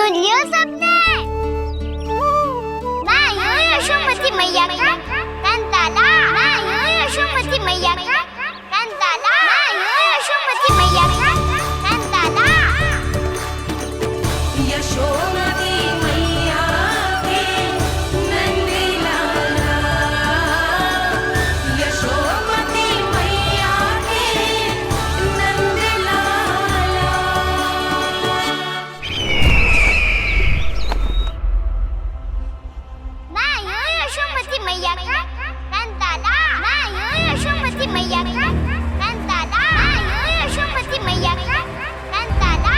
सुन लियो सबने। मैं हूँ यशोमती मैया का कंताला। मैं हूँ यशोमती मैया का कंताला। मैं हूँ यशोमती मैया का कंताला। यशोमती मैया के नंदी लाला, यशोमती मैया के नंदी लाला। मैं हूँ यशोमती मैया का कंताला। मैं हूँ यशोमती मैया का कंताला। मैं हूँ यशोमती मैया का कंताला।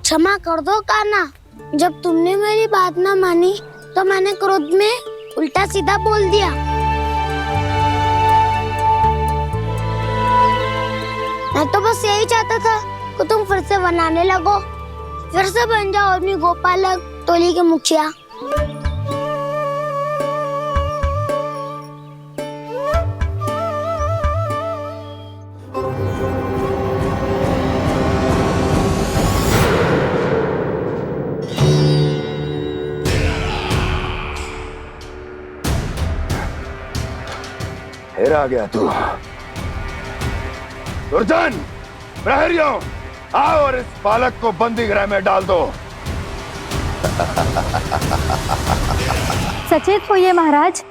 क्षमा कर दो कान्हा, जब तुमने मेरी बात ना मानी तो मैंने क्रोध में उल्टा सीधा बोल दिया। मैं तो बस यही चाहता था कि तुम फिर से बनाने लगो, फिर से बन जाओ अपनी गोपालक टोली के मुखिया। फिर आ गया तू। दुर्जन, प्रहरियों, आओ और इस बालक को बंदी गृह में डाल दो। सचेत होइए महाराज।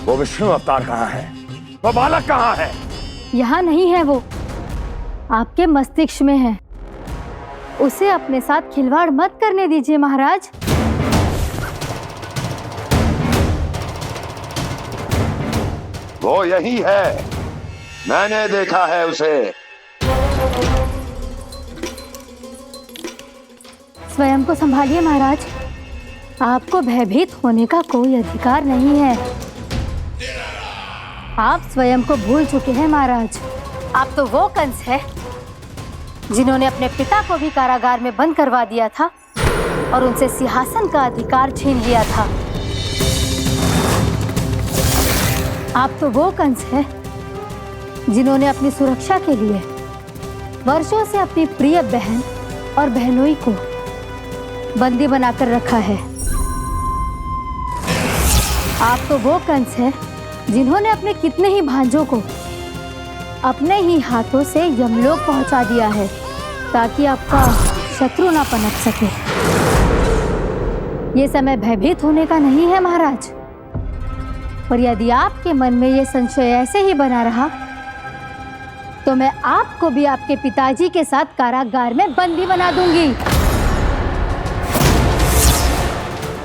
वो विष्णु अवतार कहाँ है? वो बालक कहाँ है? यहाँ नहीं है वो, आपके मस्तिष्क में है। उसे अपने साथ खिलवाड़ मत करने दीजिए महाराज। वो यही है, मैंने देखा है उसे। स्वयं को संभालिए महाराज, आपको भयभीत होने का कोई अधिकार नहीं है। आप स्वयं को भूल चुके हैं महाराज। आप तो वो कंस है जिन्होंने अपने पिता को भी कारागार में बंद करवा दिया था और उनसे सिंहासन का अधिकार छीन लिया था। आप तो वो कंस है जिन्होंने अपनी सुरक्षा के लिए वर्षों से अपनी प्रिय बहन और बहनोई को बंदी बनाकर रखा है। आप तो वो कंस है जिन्होंने अपने कितने ही भांजों को अपने ही हाथों से यमलोक पहुंचा दिया है ताकि आपका शत्रु ना पनप सके। ये समय भयभीत होने का नहीं है महाराज, और यदि आपके मन में ये संशय ऐसे ही बना रहा तो मैं आपको भी आपके पिताजी के साथ कारागार में बंदी बना दूंगी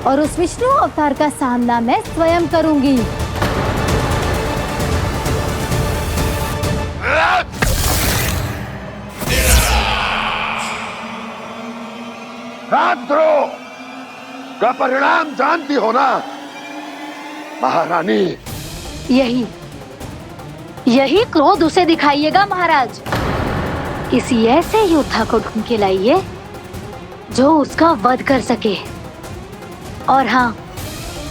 और उस विष्णु अवतार का सामना मैं स्वयं करूंगी। राजद्रोह का परिणाम जानती हो ना महारानी? यही क्रोध उसे दिखाइएगा महाराज। किसी ऐसे योद्धा को ढूंढ के लाइए जो उसका वध कर सके, और हाँ,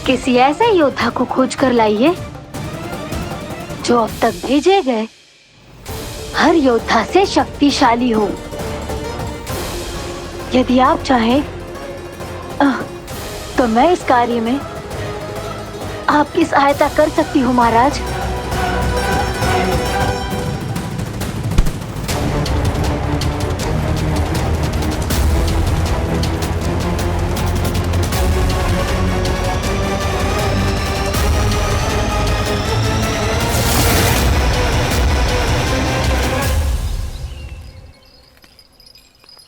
किसी ऐसे योद्धा को खोज कर लाइए जो अब तक भेजे गए हर योद्धा से शक्तिशाली हो। यदि आप चाहें तो मैं इस कार्य में आपकी सहायता कर सकती हूँ महाराज।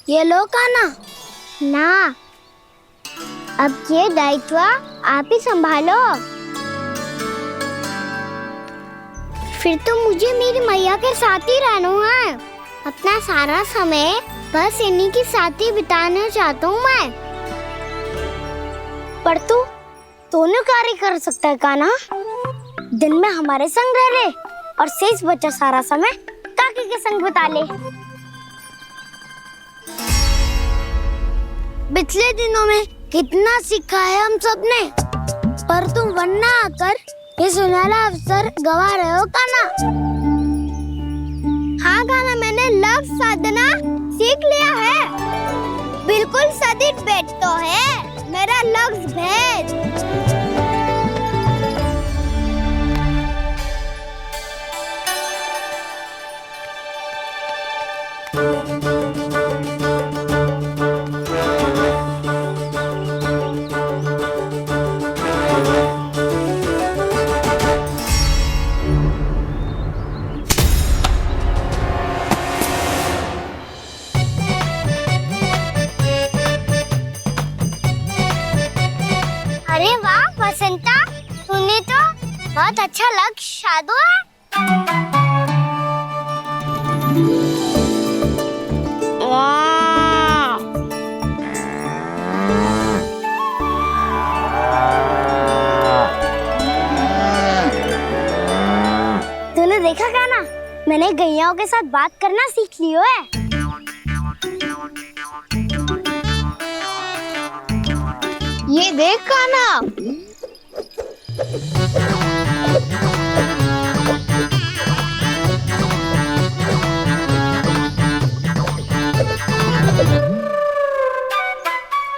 ये लो कान्हा। ना, अब ये दायित्व आप ही संभालो। फिर तो मुझे मेरी मैया के साथ ही रहना है। अपना सारा समय बस इन्हीं के साथ ही बिताना चाहता हूँ मैं। पर तू दोनों कार्य कर सकता है कान्हा। दिन में हमारे संग रह ले और शेष बचा सारा समय काकी के संग बिता ले। पिछले दिनों में कितना सीखा है हम सब ने, पर तुम वरना आकर ये सुनहरा अवसर गवा रहे हो कान्हा। हाँ कान्हा, मैंने लक्ष्य साधना सीख लिया है। बिल्कुल सदित भेद तो है मेरा लक्ष्य भेद। अरे वाह बसंता, तूने तो बहुत अच्छा लक्ष्य साधो है। वाह! तूने देखा कान्हा, मैंने गैयाओं के साथ बात करना सीख लियो है। ये देख कान्हा,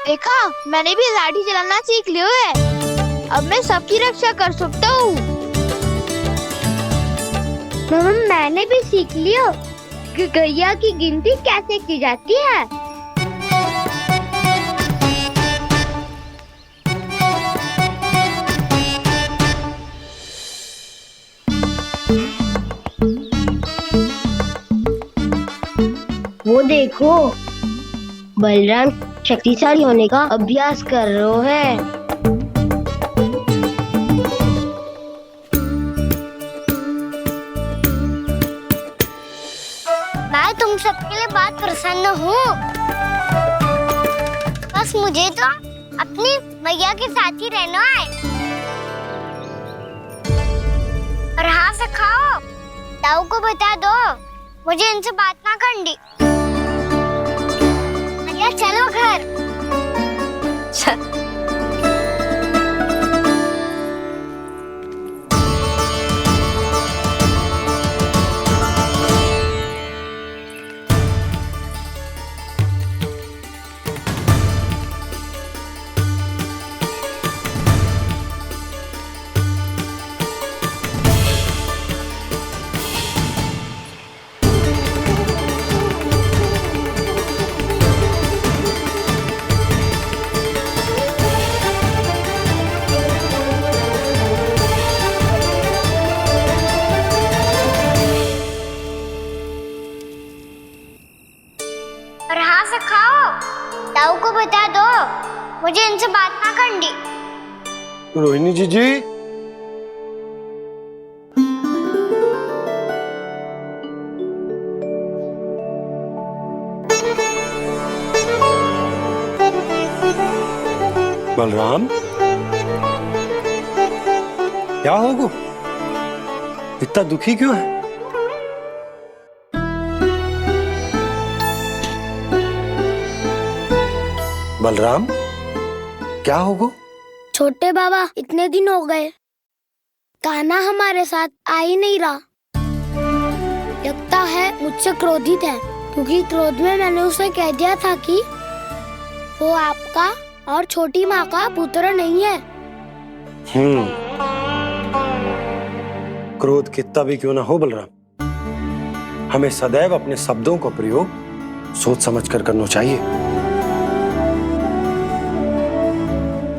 देखा, मैंने भी लाठी चलाना सीख लियो है। अब मैं सबकी रक्षा कर सकता हूँ। मैंने भी सीख लियो कि गैया की गिनती कैसे की जाती है। वो देखो, बलराम शक्तिशाली होने का अभ्यास कर रहे हैं। मैं तुम सबके लिए बहुत प्रसन्न हूँ। बस मुझे तो अपनी मैया के साथ ही रहना है। और हाँ सखाओ, ताऊ को बता दो मुझे इनसे बात ना करनी। मैया चलो घर। और हाँ सखाओ, ताऊ को बता दो मुझे इनसे बात ना करनी। रोहिणी जी बलराम, क्या होगा? इतना दुखी क्यों है? बलराम, क्या होगा? छोटे बाबा, इतने दिन हो गए, कान्हा हमारे साथ आ ही नहीं रहा। लगता है मुझसे क्रोधित है, क्योंकि क्रोध में मैंने उसे कह दिया था कि वो आपका और छोटी माँ का पुत्र नहीं है। क्रोध कितना भी क्यों ना हो बलराम, हमें सदैव अपने शब्दों का प्रयोग सोच समझ कर करना चाहिए।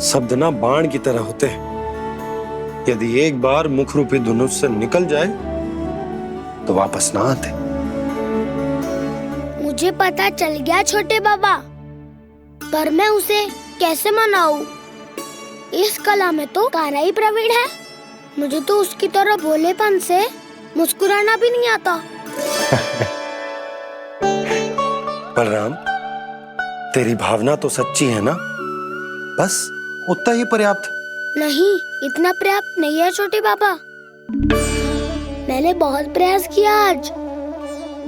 शब्द ना बाण की तरह होते हैं, यदि एक बार मुख रूपी धनुष से निकल जाए तो वापस ना आते। मुझे पता चल गया छोटे बाबा, पर मैं उसे कैसे मनाऊं? इस कला में तो कान्हा ही प्रवीण है। मुझे तो उसकी तरह भोलेपन से मुस्कुराना भी नहीं आता। बलराम, तेरी भावना तो सच्ची है ना? बस उतना ही पर्याप्त। नहीं, इतना पर्याप्त नहीं है छोटे पापा। मैंने बहुत प्रयास किया आज,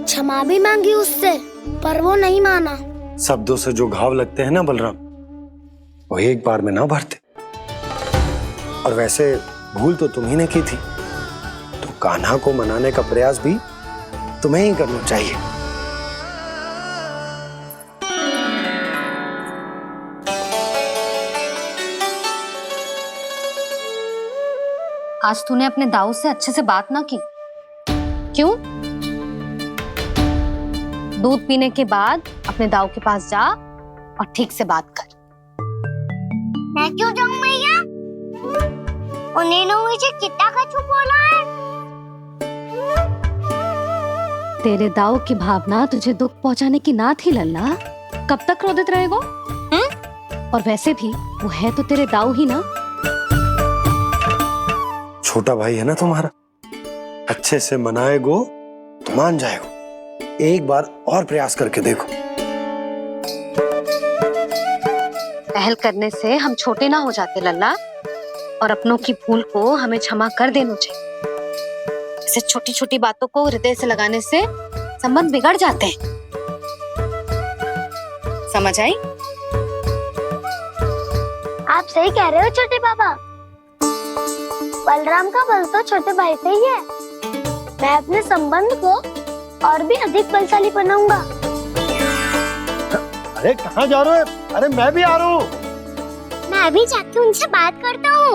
क्षमा भी मांगी उससे, पर वो नहीं माना। शब्दों से जो घाव लगते हैं ना बलराम, वो एक बार में ना भरते। और वैसे भूल तो तुम्ही ने की थी, तो कान्हा को मनाने का प्रयास भी तुम्हें ही करना चाहिए। आज तूने अपने दाऊ से अच्छे से बात ना की। क्यों? दूध पीने के बाद अपने दाऊ के पास जा और ठीक से बात कर। मैं क्यों जाऊं भैया? उन्होंने मुझे कितना कछु बोला है। तेरे दाऊ की भावना तुझे दुख पहुंचाने की ना थी लल्ला। कब तक क्रोधित रहेगो? और वैसे भी वो है तो तेरे दाऊ ही ना। छोटा भाई है ना तुम्हारा, अच्छे से मनाएगो तो मान जाएगो। एक बार और प्रयास करके देखो। पहल करने से हम छोटे ना हो जाते लल्ला, और अपनों की भूल को हमें क्षमा कर देना चाहिए। ऐसे छोटी छोटी बातों को हृदय से लगाने से संबंध बिगड़ जाते हैं। समझ आई? आप सही कह रहे हो छोटे पापा। बलराम का बल तो छोटे भाई से ही है। मैं अपने संबंध को और भी अधिक बलशाली बनाऊंगा। अरे कहाँ जा रहे हो? अरे मैं भी आ रहा हूँ। मैं अभी जाके उनसे बात करता हूँ।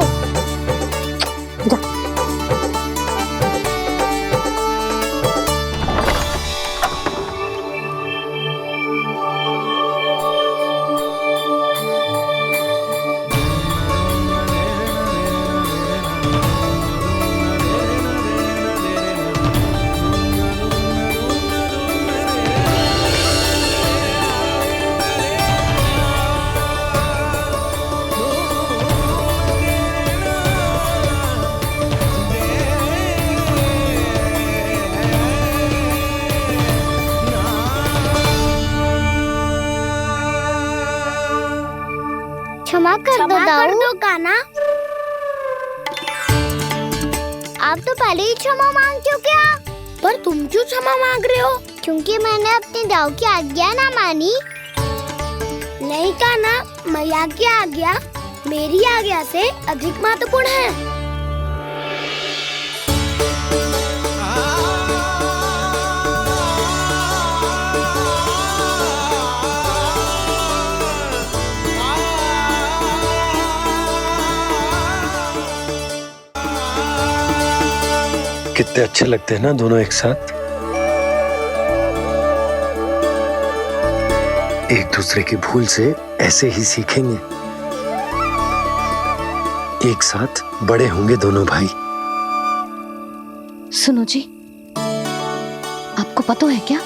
क्षमा कर दो कान्हा। आप तो पहले ही क्षमा मांग चुके हो। पर तुम क्यों क्षमा मांग रहे हो? क्योंकि मैंने अपने दाऊ की आज्ञा ना मानी। नहीं कान्हा, मैया की आज्ञा मेरी आज्ञा से अधिक महत्वपूर्ण है। कितने अच्छे लगते हैं ना दोनों एक साथ। एक दूसरे की भूल से ऐसे ही सीखेंगे। एक साथ बड़े होंगे दोनों भाई। सुनो जी, आपको पता है क्या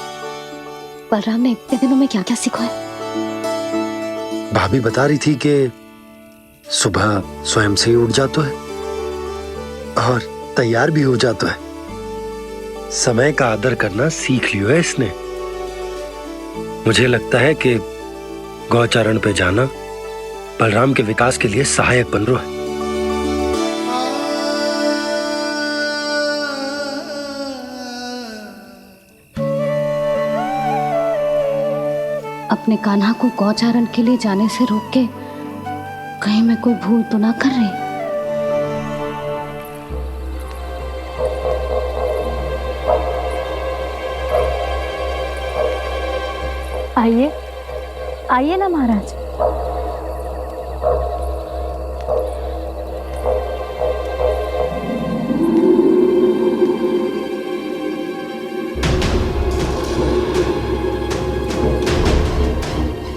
बलराम ने इतने दिनों में क्या क्या सीखा है? भाभी बता रही थी कि सुबह स्वयं से ही उठ जाता है और तैयार भी हो जाता है। समय का आदर करना सीख लियो है इसने। मुझे लगता है कि गौचारण पे जाना बलराम के विकास के लिए सहायक बन रहा है। अपने कान्हा को गौचारण के लिए जाने से रोक के कहीं मैं कोई भूल तो ना कर रही? आइए आइए ना महाराज।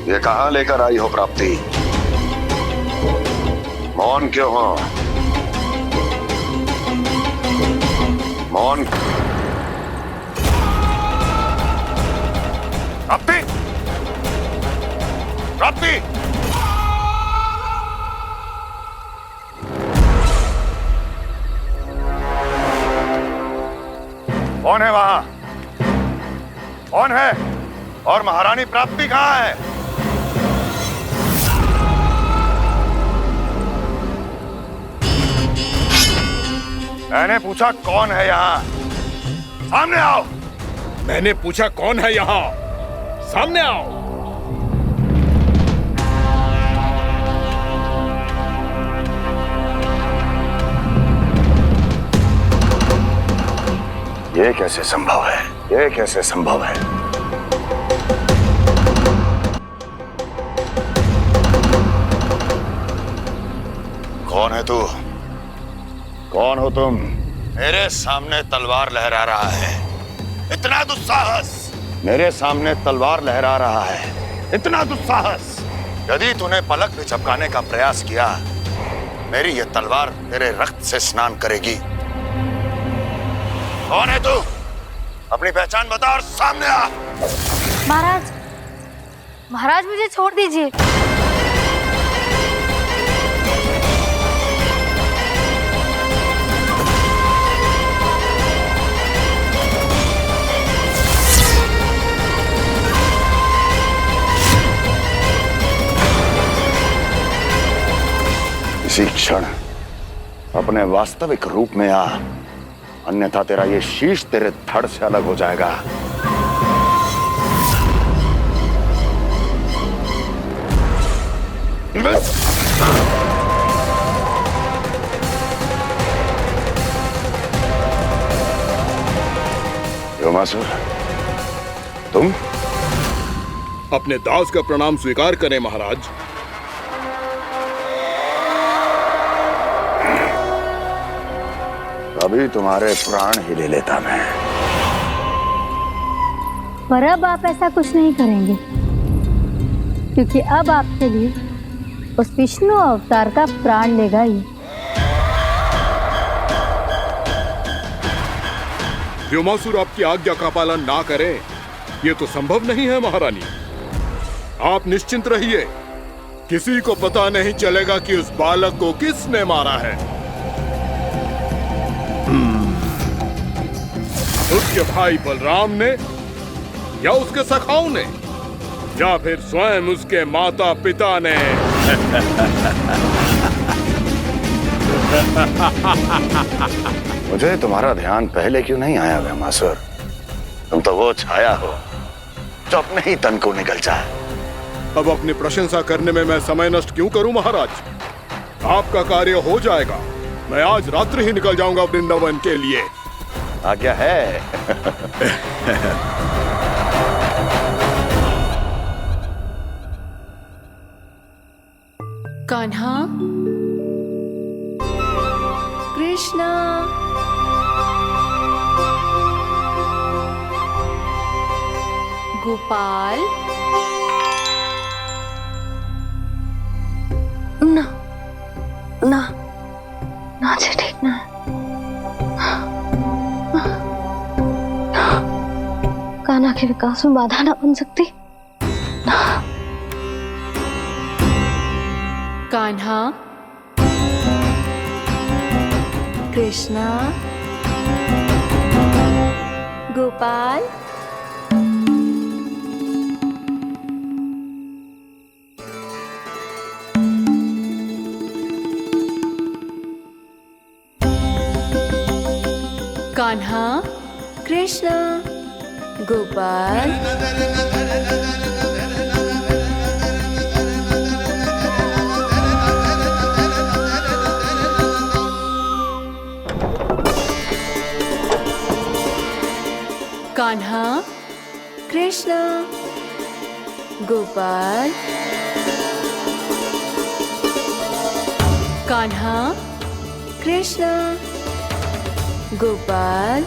ये कहाँ लेकर आई हो प्राप्ति? मौन क्यों हो? मौन। प्राप्ति, प्राप्ति, कौन है वहां? कौन है? और महारानी प्राप्ति कहाँ है? मैंने पूछा कौन है यहाँ? सामने आओ। मैंने पूछा कौन है यहाँ? सामने आओ। ये कैसे संभव है? ये कैसे संभव है? कौन है तू? कौन हो तुम? मेरे सामने तलवार लहरा रहा है। इतना दुस्साहस! मेरे सामने तलवार लहरा रहा है। इतना दुस्साहस! यदि तूने पलक भी झपकाने का प्रयास किया, मेरी ये तलवार तेरे रक्त से स्नान करेगी। कौन है तू? अपनी पहचान बता और सामने आ। महाराज, महाराज मुझे छोड़ दीजिए। इसी क्षण अपने वास्तविक रूप में आ, अन्यथा तेरा ये शीश तेरे धड़ से अलग हो जाएगा। योमासुर, तुम? अपने दास का प्रणाम स्वीकार करें महाराज। अभी तुम्हारे प्राण ही ले लेता मैं। पर अब आप ऐसा कुछ नहीं करेंगे, क्योंकि अब आपके लिए उस विष्णु अवतार का प्राण लेगा ही। व्योमासुर आपकी आज्ञा का पालन ना करें, ये तो संभव नहीं है महारानी। आप निश्चिंत रहिए, किसी को पता नहीं चलेगा कि उस बालक को किसने मारा है। उसके भाई बलराम ने, या उसके सखाओं ने, या फिर स्वयं उसके माता पिता ने। मुझे तुम्हारा ध्यान पहले क्यों नहीं आया व्योमासुर? तुम तो वो छाया हो जो अपने ही तन को निगल जाए। अब अपनी प्रशंसा करने में मैं समय नष्ट क्यों करूं महाराज? आपका कार्य हो जाएगा। मैं आज रात्रि ही निकल जाऊंगा वृंदावन के लिए। आज्ञा है। कान्हा, कृष्णा, गोपाल। ना ना ना जी, ठीक ना। कान्हा के विकास में बाधा ना बन सकती। कान्हा, कृष्णा, गोपाल। कान्हा, कृष्णा, गोपाल। कान्हा, कृष्णा, गोपाल। कान्हा, कृष्णा, गोपाल।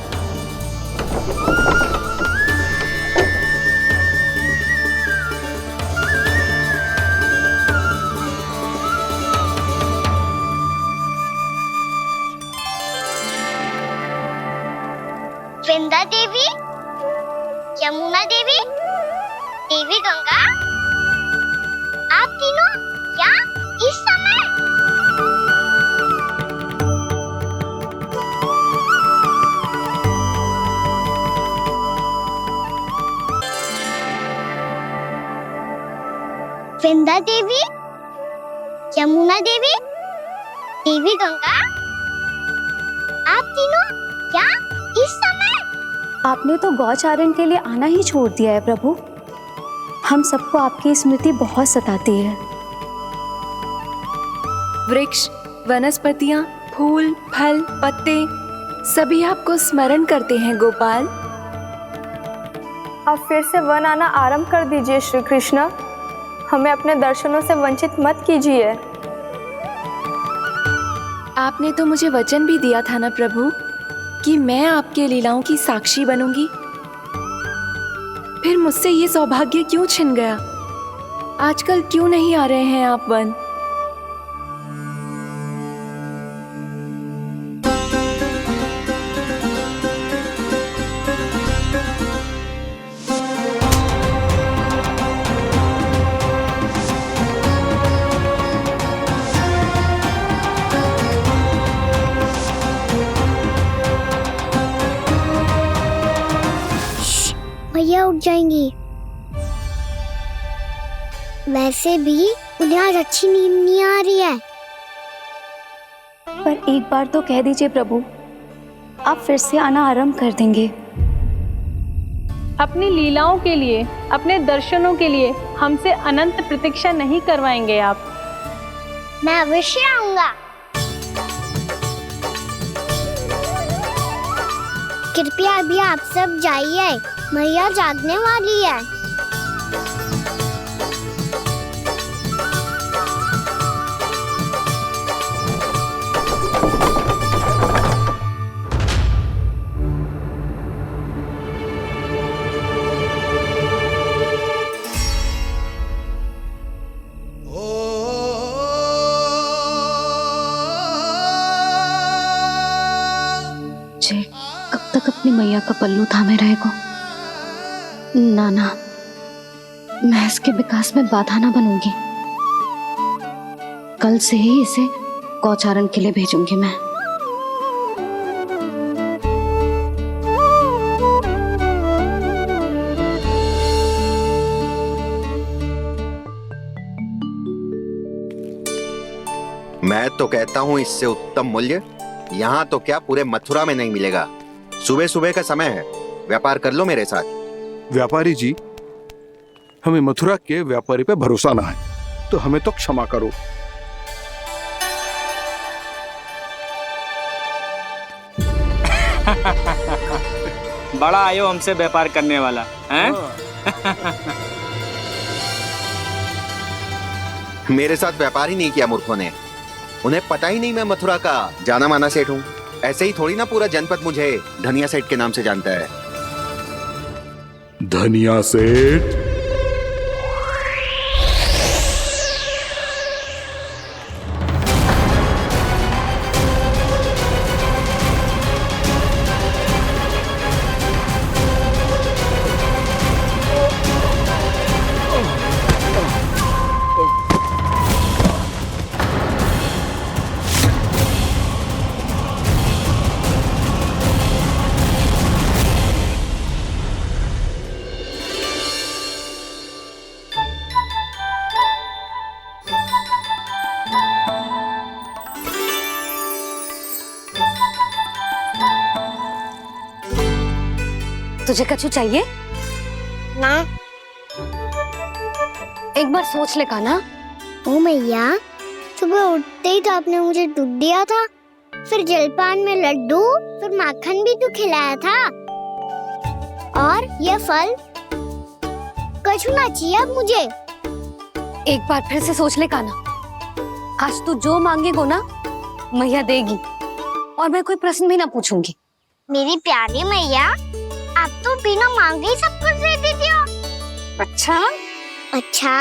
वृंदा देवी, यमुना देवी, देवी गंगा, आप तीनों यहाँ इस समय? वृंदा देवी, यमुना देवी, देवी गंगा, आप तीनों क्या इस समय? आपने तो गौचारण के लिए आना ही छोड़ दिया है प्रभु। हम सबको आपकी स्मृति बहुत सताती है। वृक्ष, वनस्पतियां, फूल, फल, पत्ते सभी आपको स्मरण करते हैं गोपाल। अब फिर से वन आना आरंभ कर दीजिए श्री कृष्ण। हमें अपने दर्शनों से वंचित मत कीजिए। आपने तो मुझे वचन भी दिया था ना प्रभु कि मैं आपके लीलाओं की साक्षी बनूंगी। फिर मुझसे ये सौभाग्य क्यों छिन गया? आजकल क्यों नहीं आ रहे हैं आप वन? भैया उठ जाएंगी। वैसे भी उन्हें आज अच्छी नींद नहीं आ रही है। पर एक बार तो कह दीजिए प्रभु, आप फिर से आना आरंभ कर देंगे। अपनी लीलाओं के लिए, अपने दर्शनों के लिए हमसे अनंत प्रतीक्षा नहीं करवाएंगे आप? मैं अवश्य आऊंगा। कृपया अभी आप सब जाइए, मैया जागने वाली है। जे कब तक अपनी मैया का पल्लू थामे रहेगा? ना ना, मैं इसके विकास में बाधा ना बनूंगी। कल से ही इसे गौचारण के लिए भेजूंगी मैं। मैं तो कहता हूँ इससे उत्तम मूल्य यहाँ तो क्या पूरे मथुरा में नहीं मिलेगा। सुबह सुबह का समय है, व्यापार कर लो मेरे साथ। व्यापारी जी, हमें मथुरा के व्यापारी पे भरोसा ना है, तो हमें तो क्षमा करो। बड़ा आयो हमसे व्यापार करने वाला हैं? मेरे साथ व्यापार ही नहीं किया मूर्खों ने। उन्हें पता ही नहीं मैं मथुरा का जाना माना सेठ हूँ। ऐसे ही थोड़ी ना पूरा जनपद मुझे धनिया सेठ के नाम से जानता है। धनिया सेठ? तुझे कछु चाहिए? ना। एक बार सोच ले कान्हा। ओ मैया, सुबह उठते ही तो आपने मुझे दूध दिया था, फिर जलपान में लड्डू, फिर माखन भी तो खिलाया था। और ये फल कछु ना चाहिए अब मुझे। एक बार फिर से सोच ले कान्हा। आज तू जो मांगेगो ना, मैया देगी, और मैं कोई प्रश्न भी ना पूछूंगी। मेरी प्यारी मैया, आप तो बिना मांगे ही सब कुछ दे देती हो। अच्छा अच्छा,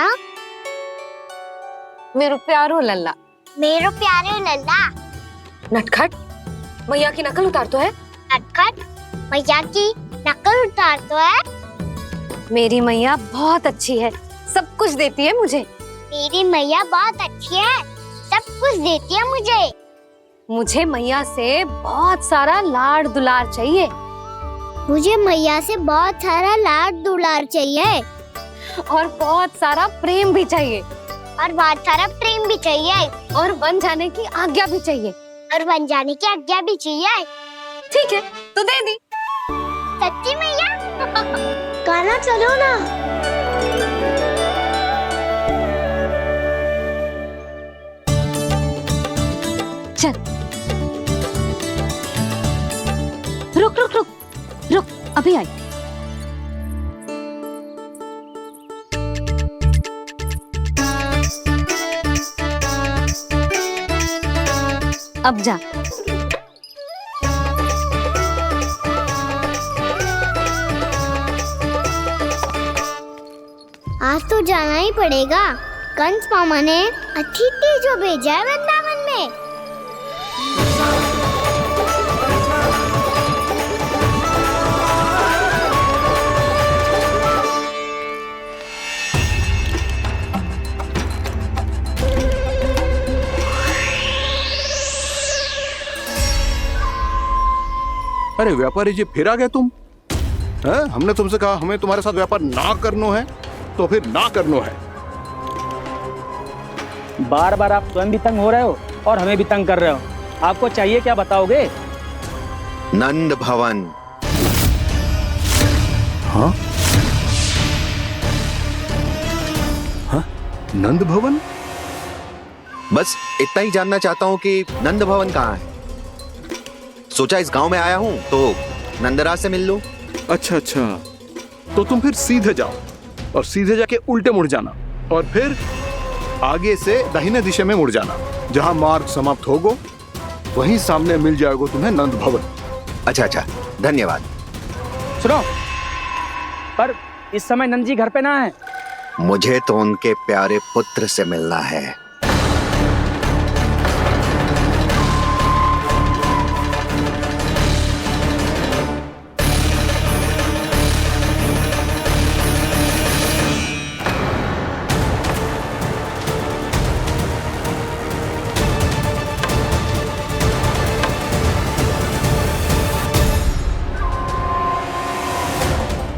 मेरो प्यारो लल्ला। मेरो प्यारे लल्ला। नटखट, मैया की नकल उतार तो है। नटखट, मैया की नकल उतार तो है। मेरी मैया बहुत अच्छी है, सब कुछ देती है मुझे। मेरी मैया बहुत अच्छी है, सब कुछ देती है मुझे। मुझे मैया से बहुत सारा लाड़ दुलार चाहिए। मुझे मैया से बहुत सारा लाड दुलार चाहिए, और बहुत सारा प्रेम भी चाहिए, और बहुत सारा प्रेम भी चाहिए, और बन जाने की आज्ञा भी चाहिए। और बन जाने की आज्ञा भी चाहिए। ठीक है, तो दे दी। सच्ची मैया? कान्हा चलो ना। चल, रुक रुक रुक रुक, अभी आई। अब जा। आज तो जाना ही पड़ेगा। कंस मामा ने अतिथि जो भेजा है वृंदावन में। अरे व्यापारी जी, फिर आ गए तुम? हैं? हमने तुमसे कहा हमें तुम्हारे साथ व्यापार ना करनो है, तो फिर ना करनो है। बार बार आप स्वयं भी तंग हो रहे हो और हमें भी तंग कर रहे हो। आपको चाहिए क्या बताओगे? नंद भवन। हाँ? हाँ? नंद भवन? बस इतना ही जानना चाहता हूँ कि नंद भवन कहाँ है। सोचा इस गांव में आया हूँ तो नंदराज से मिल लूं। अच्छा अच्छा, तो तुम फिर सीधे जाओ और सीधे जाके उल्टे मुड़ जाना और फिर आगे से दाहिने दिशा में मुड़ जाना। जहाँ मार्ग समाप्त होगो वहीं सामने मिल जाएगा तुम्हें नंद भवन। अच्छा अच्छा, धन्यवाद। सुनो, पर इस समय नंद जी घर पे ना है। मुझे तो उनके प्यारे पुत्र से मिलना है।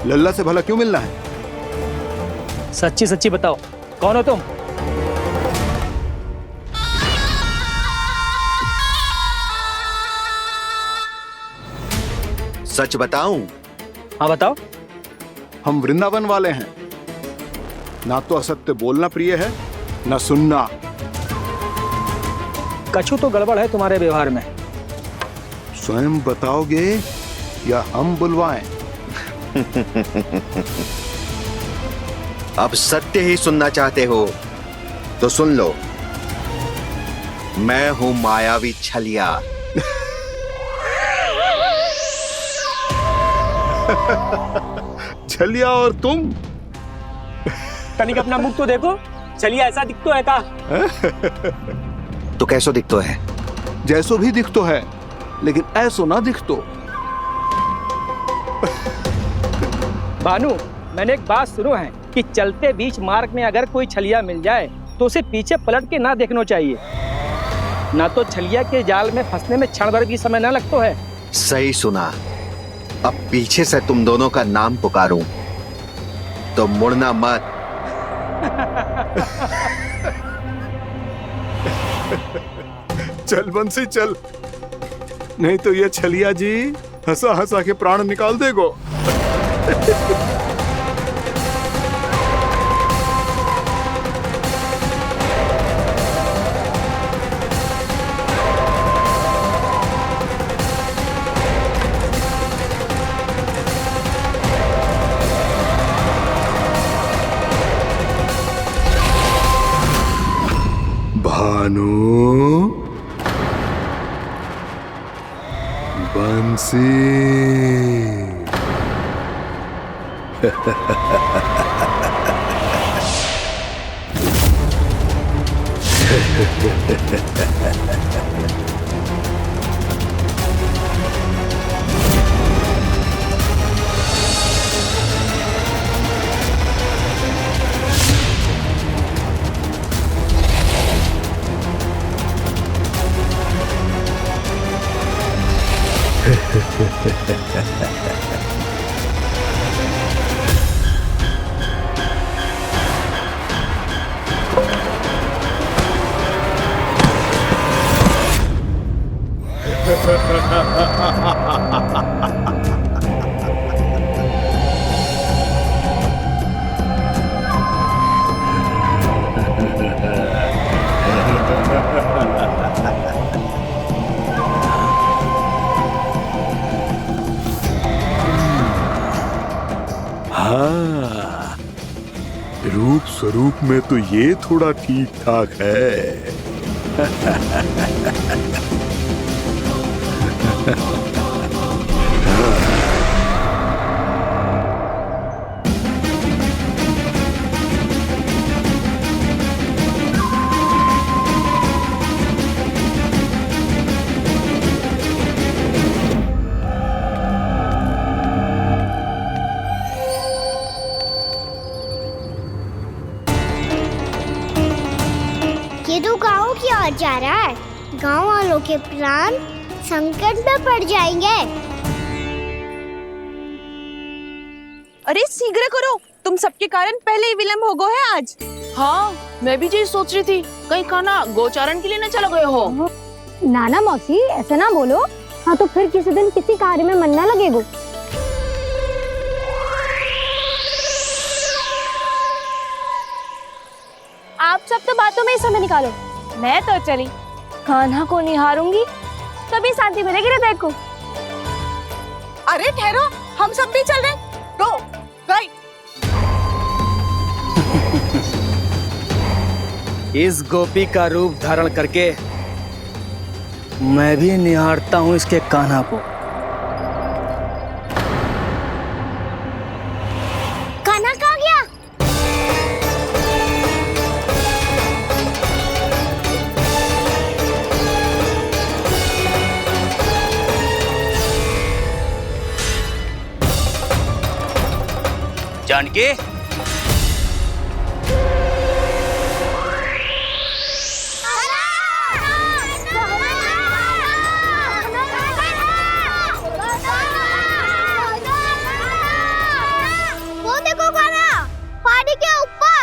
लल्ला से भला क्यों मिलना है? सच्ची सच्ची बताओ, कौन हो तुम? सच बताऊं? हाँ बताओ। हम वृंदावन वाले हैं। ना तो असत्य बोलना प्रिय है, ना सुनना। कछु तो गड़बड़ है तुम्हारे व्यवहार में। स्वयं बताओगे या हम बुलवाएं? अब सत्य ही सुनना चाहते हो तो सुन लो। मैं हूं मायावी छलिया। छलिया और तुम? तनिक अपना मुख तो देखो, छलिया ऐसा दिखतो है का? तो कैसो दिखतो है? जैसो भी दिखतो है, लेकिन ऐसो ना दिखतो। भानु, मैंने एक बात सुनो है कि चलते बीच मार्ग में अगर कोई छलिया मिल जाए तो उसे पीछे पलट के ना देखना चाहिए, ना तो छलिया के जाल में फंसने में क्षण भर भी समय ना लगतो है। सही सुना। अब पीछे से तुम दोनों का नाम पुकारूं तो मुड़ना मत। चल बंसी चल, नहीं तो ये छलिया जी हंसा हंसा के प्राण निकाल देगो। भानु, बंसी। हाँ, रूप स्वरूप में तो ये थोड़ा ठीक ठाक है। ये तो गाँव की ओर जा रहा है। गाँव वालों के प्राण संकट में पड़ जाएंगे। अरे शीघ्र करो, तुम सबके कारण पहले ही विलम्ब हो गए है आज। हाँ, मैं भी यही सोच रही थी, कहीं खाना गोचारण के लिए न चले गए हो। नाना मौसी ऐसा ना बोलो। हाँ तो फिर किसी दिन किसी कार्य में मन ना लगेगा। आप सब तो बातों में ही समय निकालो। मैं तो चली कान्हा को निहारूंगी, तभी शांति मिलेगी हृदय को। अरे ठहरो, हम सब भी चल रहे। रो गई। इस गोपी का रूप धारण करके मैं भी निहारता हूँ इसके कान्हा को। कान्हा कहाँ गया? जानकी, वो देखो कान्हा, पहाड़ी के ऊपर।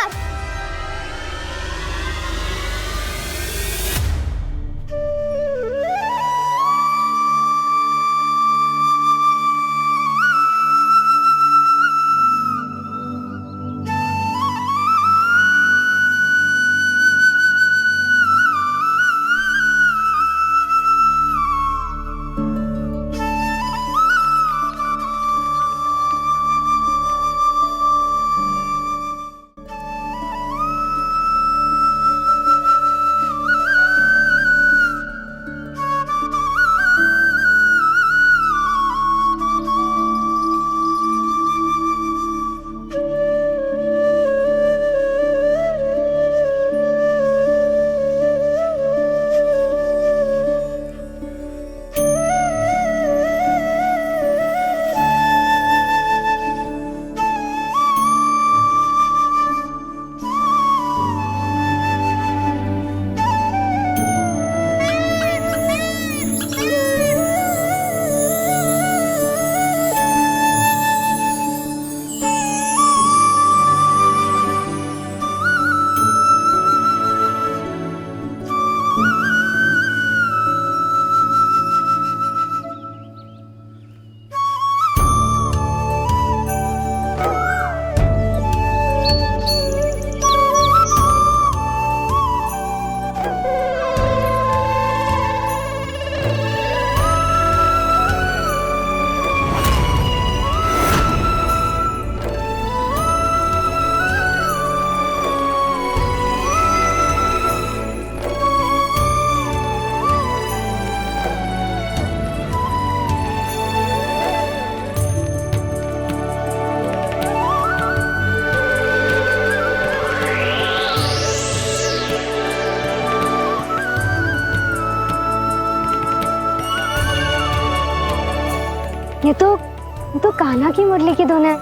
ये तो कान्हा की मुरली की धुन है।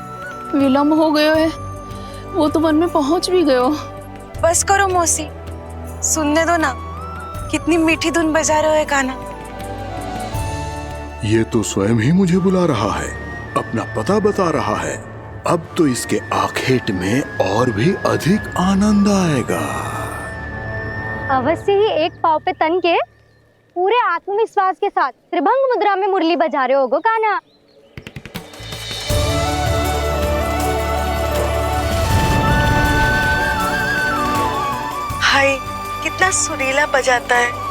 विलम्ब हो गयो है, वो तो वन में पहुंच भी गयो। बस करो मौसी, सुनने दो ना, कितनी मीठी धुन बजा रहे हो कान्हा। ये तो स्वयं ही मुझे बुला रहा है, अपना पता बता रहा है। अब तो इसके आखेट में और भी अधिक आनंद आएगा। अवश्य ही एक पाव पे तन के पूरे आत्मविश्वास के साथ त्रिभंग मुद्रा में मुरली बजा रहे होगो कान्हा। हाय, कितना सुरीला बजाता है।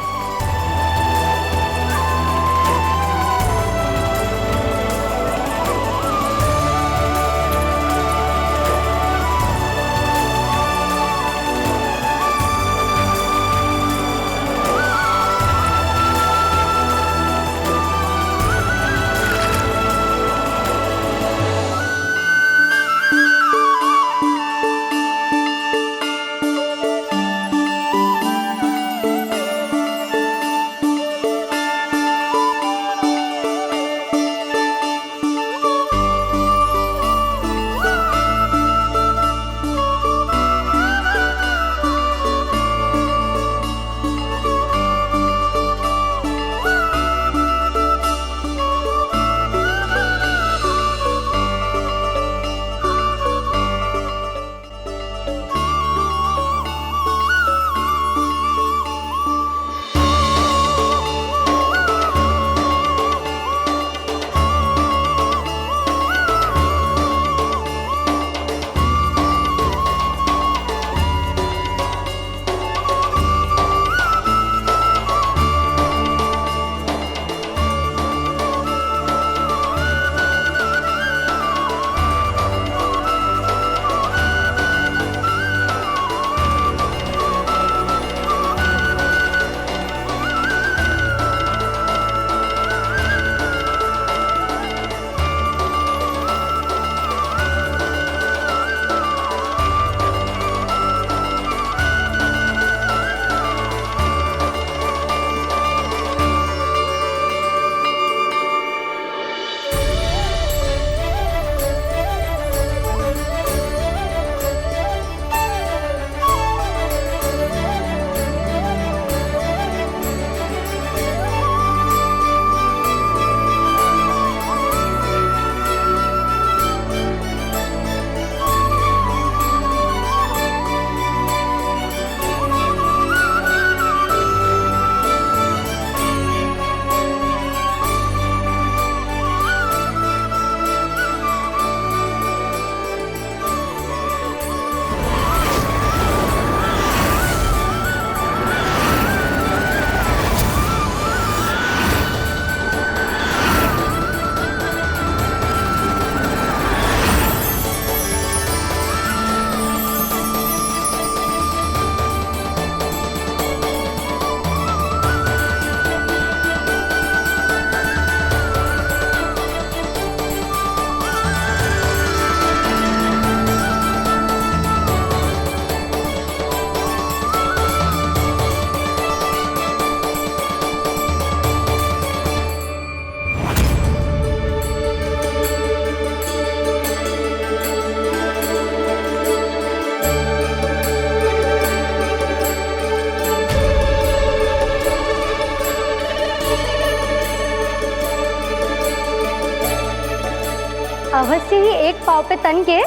अवश्य ही एक पाव पे तन के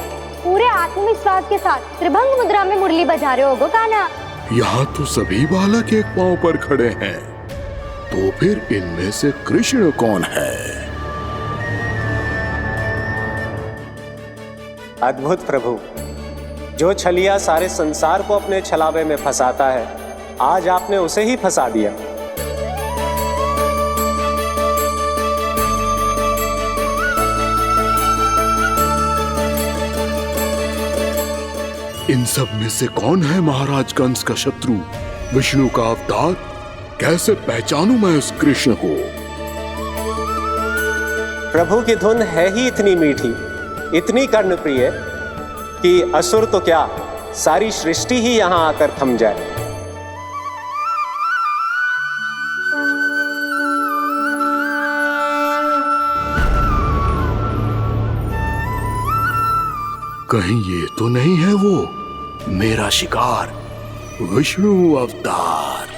पूरे आत्मविश्वास के साथ त्रिभंग मुद्रा में मुरली बजा रहे होगो कान्हा। यहाँ तो सभी बालक एक पांव पर खड़े हैं, तो फिर इनमें से कृष्ण कौन है? अद्भुत प्रभु, जो छलिया सारे संसार को अपने छलावे में फंसाता है, आज आपने उसे ही फंसा दिया। इन सब में से कौन है महाराज कंस का शत्रु, विष्णु का अवतार? कैसे पहचानूं मैं उस कृष्ण को? प्रभु की धुन है ही इतनी मीठी, इतनी कर्णप्रिय कि असुर तो क्या, सारी सृष्टि ही यहां आकर थम जाए। कहीं ये तो नहीं है वो मेरा शिकार, विष्णु अवतार?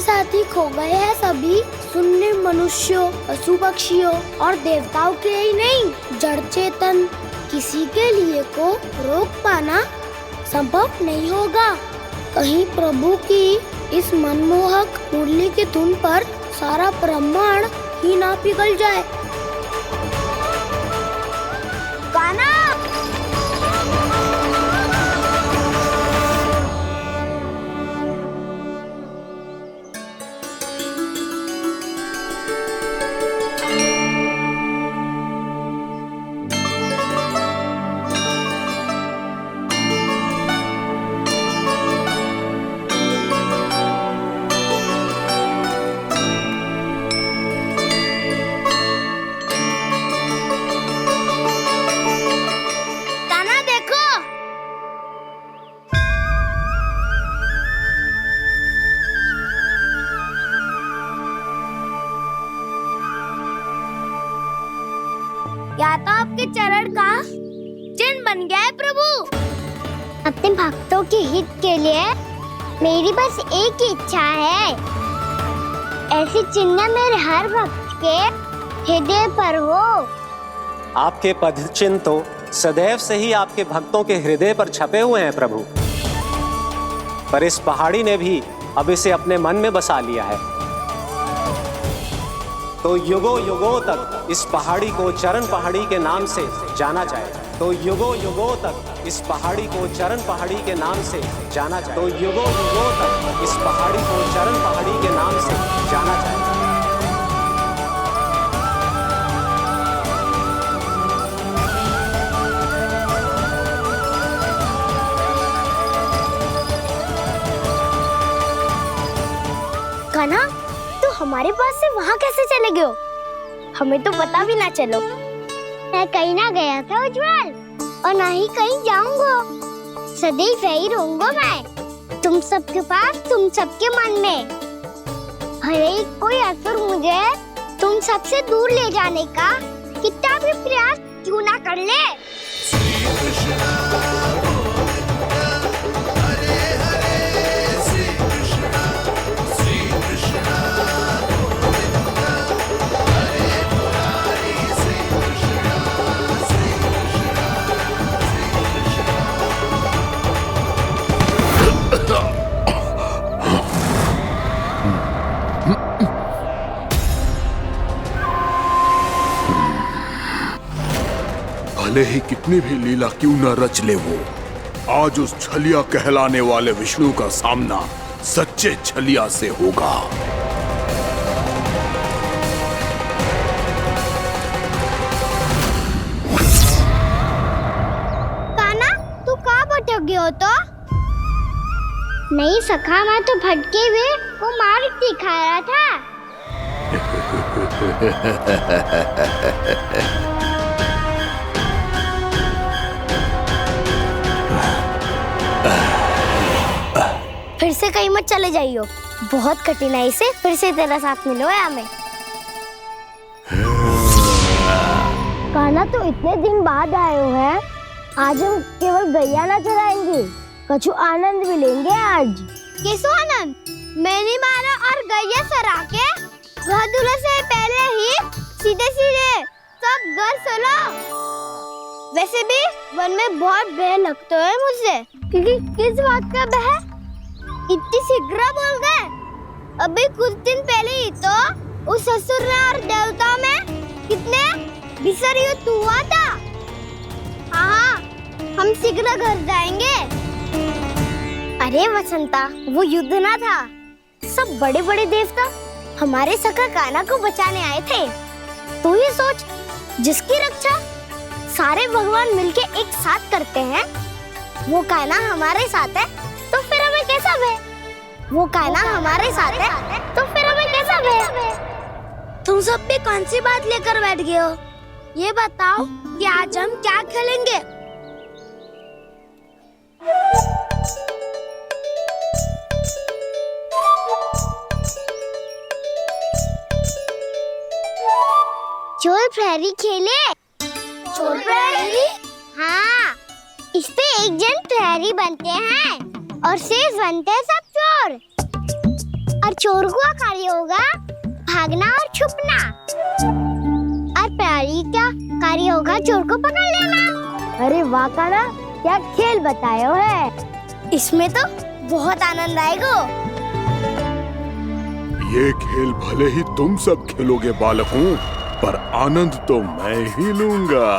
साथ ही खो गए हैं सभी सुनने मनुष्यों, पशु पक्षियों और देवताओं के ही नहीं, जड़ चेतन किसी के लिए को रोक पाना संभव नहीं होगा। कहीं प्रभु की इस मनमोहक मुरली की धुन पर सारा ब्रह्मांड ही ना पिघल जाए। कान्हा, या तो आपके चरण का चिन्ह बन गया है प्रभु। अपने भक्तों के हित के लिए मेरी बस एक ही इच्छा है, ऐसी चिन्ह मेरे हर भक्त के हृदय पर हो। आपके पद चिन्ह तो सदैव से ही आपके भक्तों के हृदय पर छपे हुए हैं प्रभु, पर इस पहाड़ी ने भी अब इसे अपने मन में बसा लिया है। तो युगों युगों तक इस पहाड़ी को चरण पहाड़ी के नाम से जाना जाएगा। तो युगों युगों तक इस पहाड़ी को चरण पहाड़ी के नाम से जाना जाएगा। तो युगों युगों तक इस पहाड़ी को चरण पहाड़ी के नाम से जाना जाएगा। कान्हा, तो हमारे पास से वहाँ कैसे चले गए हो? हमें तो पता भी ना चलो। मैं कहीं ना गया था उज्जवल, और ना ही कहीं जाऊंगा। सदैव यही रहूंगा मैं, तुम सबके पास, तुम सबके मन में। भले ही कोई असुर मुझे तुम सबसे दूर ले जाने का कितना भी प्रयास क्यों ना कर ले। भले ही कितनी भी लीला क्यों न रच ले वो, आज उस छलिया कहलाने वाले विष्णु का सामना सच्चे छलिया से होगा। कान्हा, तू कहाँ भटक गए हो? तो नहीं सखा, मैं तो भटके हुए वो मार्ग दिखा रहा था। फिर से कहीं मत चले जाइयो, बहुत कठिनाई से फिर से तेरा साथ मिलो है हमें। कान्हा, तो इतने दिन बाद आए हो हैं, आज हम केवल गैया ना चराएंगे, कछु आनंद भी लेंगे आज। किसो आनंद? मैंने मारा और गैया चरा के घर दूल्हे से पहले ही सीधे सीधे सब घर चलो। वैसे भी वन में बहुत भय लगता है मुझसे, क्योंकि किस बात का भय? इतनी शीघ्र बोल गए। अभी कुछ दिन पहले ही तो उस असुर और देवता में कितने भीषण युद्ध हुआ था। हाँ, हम शीघ्र घर जाएंगे। अरे वसंता, वो युद्ध ना था, सब बड़े बड़े देवता हमारे सखा कान्हा को बचाने आए थे। तू ये सोच, जिसकी रक्षा सारे भगवान मिलके एक साथ करते हैं, वो कान्हा हमारे साथ है, तो फिर हमें कैसा भय? वो कान्हा हमारे साथ है, तो फिर हमें कैसा भय? तुम सब भी कौन सी बात लेकर बैठ गए हो? ये बताओ कि आज हम क्या खेलेंगे? चोर प्रहरी खेले। चोर प्रहरी? हाँ, इस पे एक जन प्रहरी बनते हैं और शेष बनते हैं सब चोर। और चोर का कार्य होगा भागना और छुपना, और प्यारी का कार्य होगा चोर को पकड़ लेना। अरे वाह काना, क्या खेल बताए हो है। इसमें तो बहुत आनंद आएगा। ये खेल भले ही तुम सब खेलोगे बालकों, पर आनंद तो मैं ही लूंगा।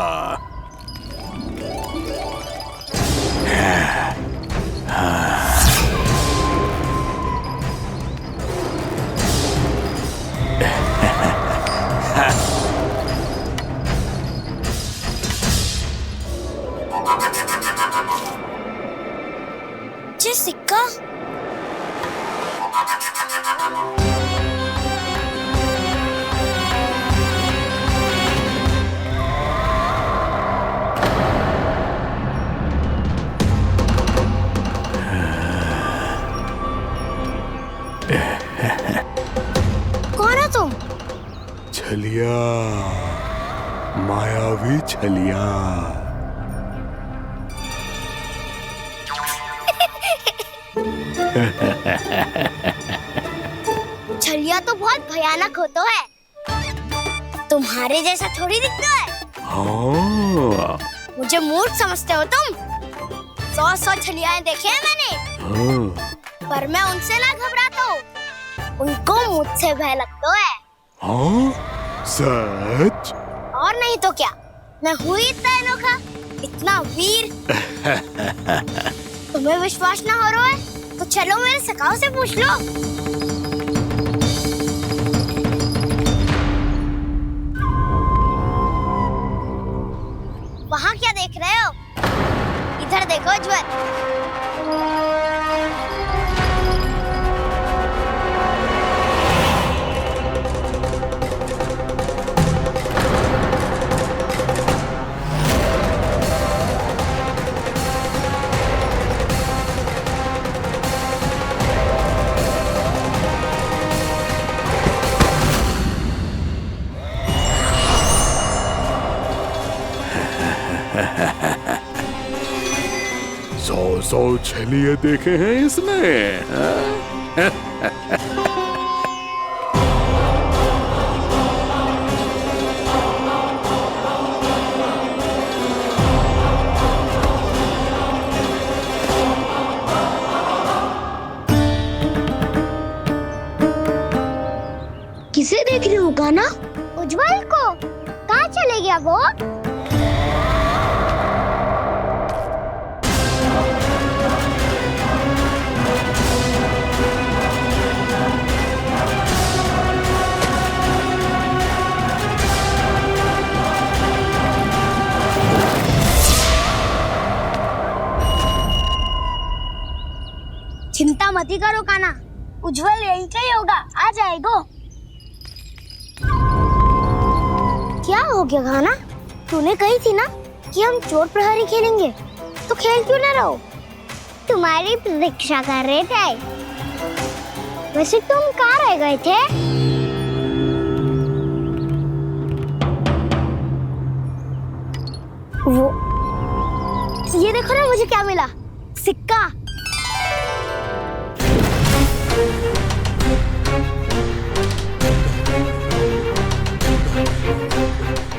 सिक्का कौन हो तुम? छलिया, मायावी छलिया। छलिया तो बहुत भयानक होता है, तुम्हारे जैसा थोड़ी दिखता है। हाँ। मुझे मूर्ख समझते हो तुम? 100 छलियाएं देखे हैं मैंने। हाँ। पर मैं उनसे ना घबराता हूँ, उनको मुझसे भय लगता है। हाँ? सच? और नहीं तो क्या, मैं हूँ इतना अनोखा, इतना वीर। तुम्हें विश्वास ना हो रहा है तो चलो मेरे सखाओं से पूछ लो। वहाँ क्या देख रहे हो? इधर देखो उज्ज्वल। सौ छलिए देखे हैं इसने। किसे देख रही हूँ काना? उज्ज्वल को। कहाँ चले गया वो? चिंता मत करो काना, उज्ज्वल यही का ही होगा, आ जाएगा। क्या हो गया काना? तूने कही थी ना कि हम चोर प्रहरी खेलेंगे, तो खेल क्यों ना रहो? तुम्हारी प्रतीक्षा कर रहे थे। वैसे तुम कहाँ रह गए थे? वो ये देखो ना, मुझे क्या मिला? सिक्का।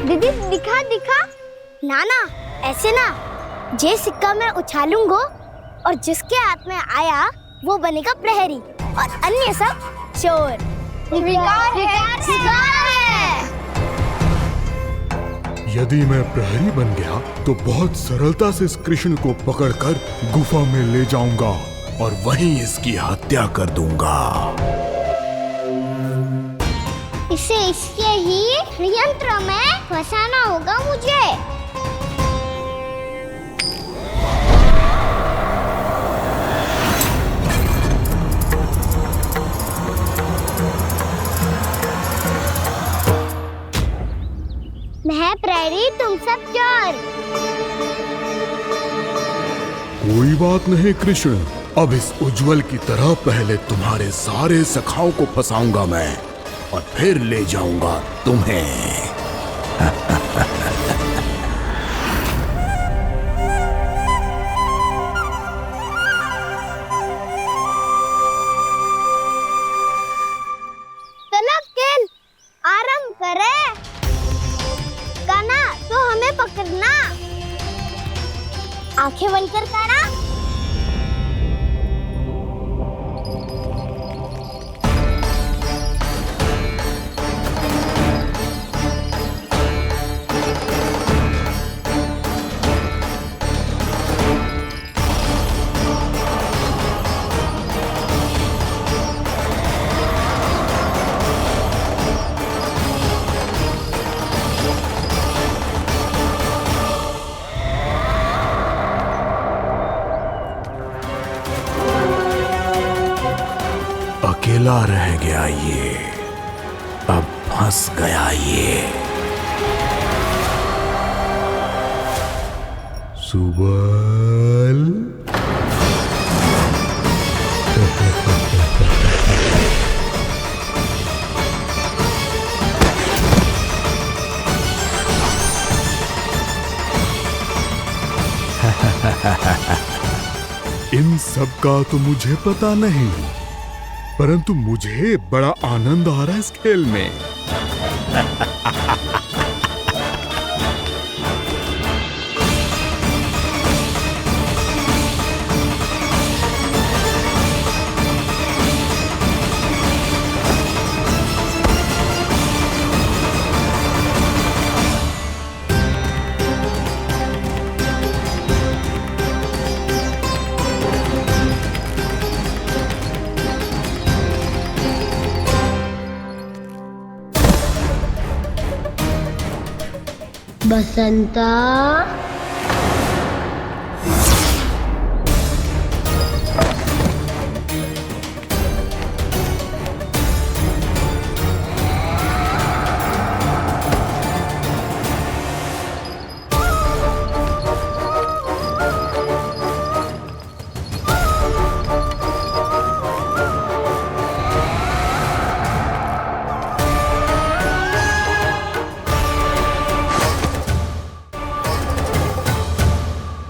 दीदी दिखा दिखा। ना ना, ऐसे ना। जे सिक्का मैं उछालूंगा और जिसके हाथ में आया वो बनेगा प्रहरी और अन्य सब चोर। शिकार है। यदि मैं प्रहरी बन गया तो बहुत सरलता से इस कृष्ण को पकड़कर गुफा में ले जाऊंगा और वहीं इसकी हत्या कर दूंगा। इसे इसके ही यंत्र में फंसाना होगा मुझे। मैं प्रहरी, तुम सब चोर। कोई बात नहीं कृष्ण, अब इस उज्ज्वल की तरह पहले तुम्हारे सारे सखाओं को फंसाऊंगा मैं और फिर ले जाऊंगा तुम्हें। अकेला रह गया ये, अब फंस गया ये। सुबल इन सब का तो मुझे पता नहीं, परंतु मुझे बड़ा आनंद आ रहा है इस खेल में। बसंता,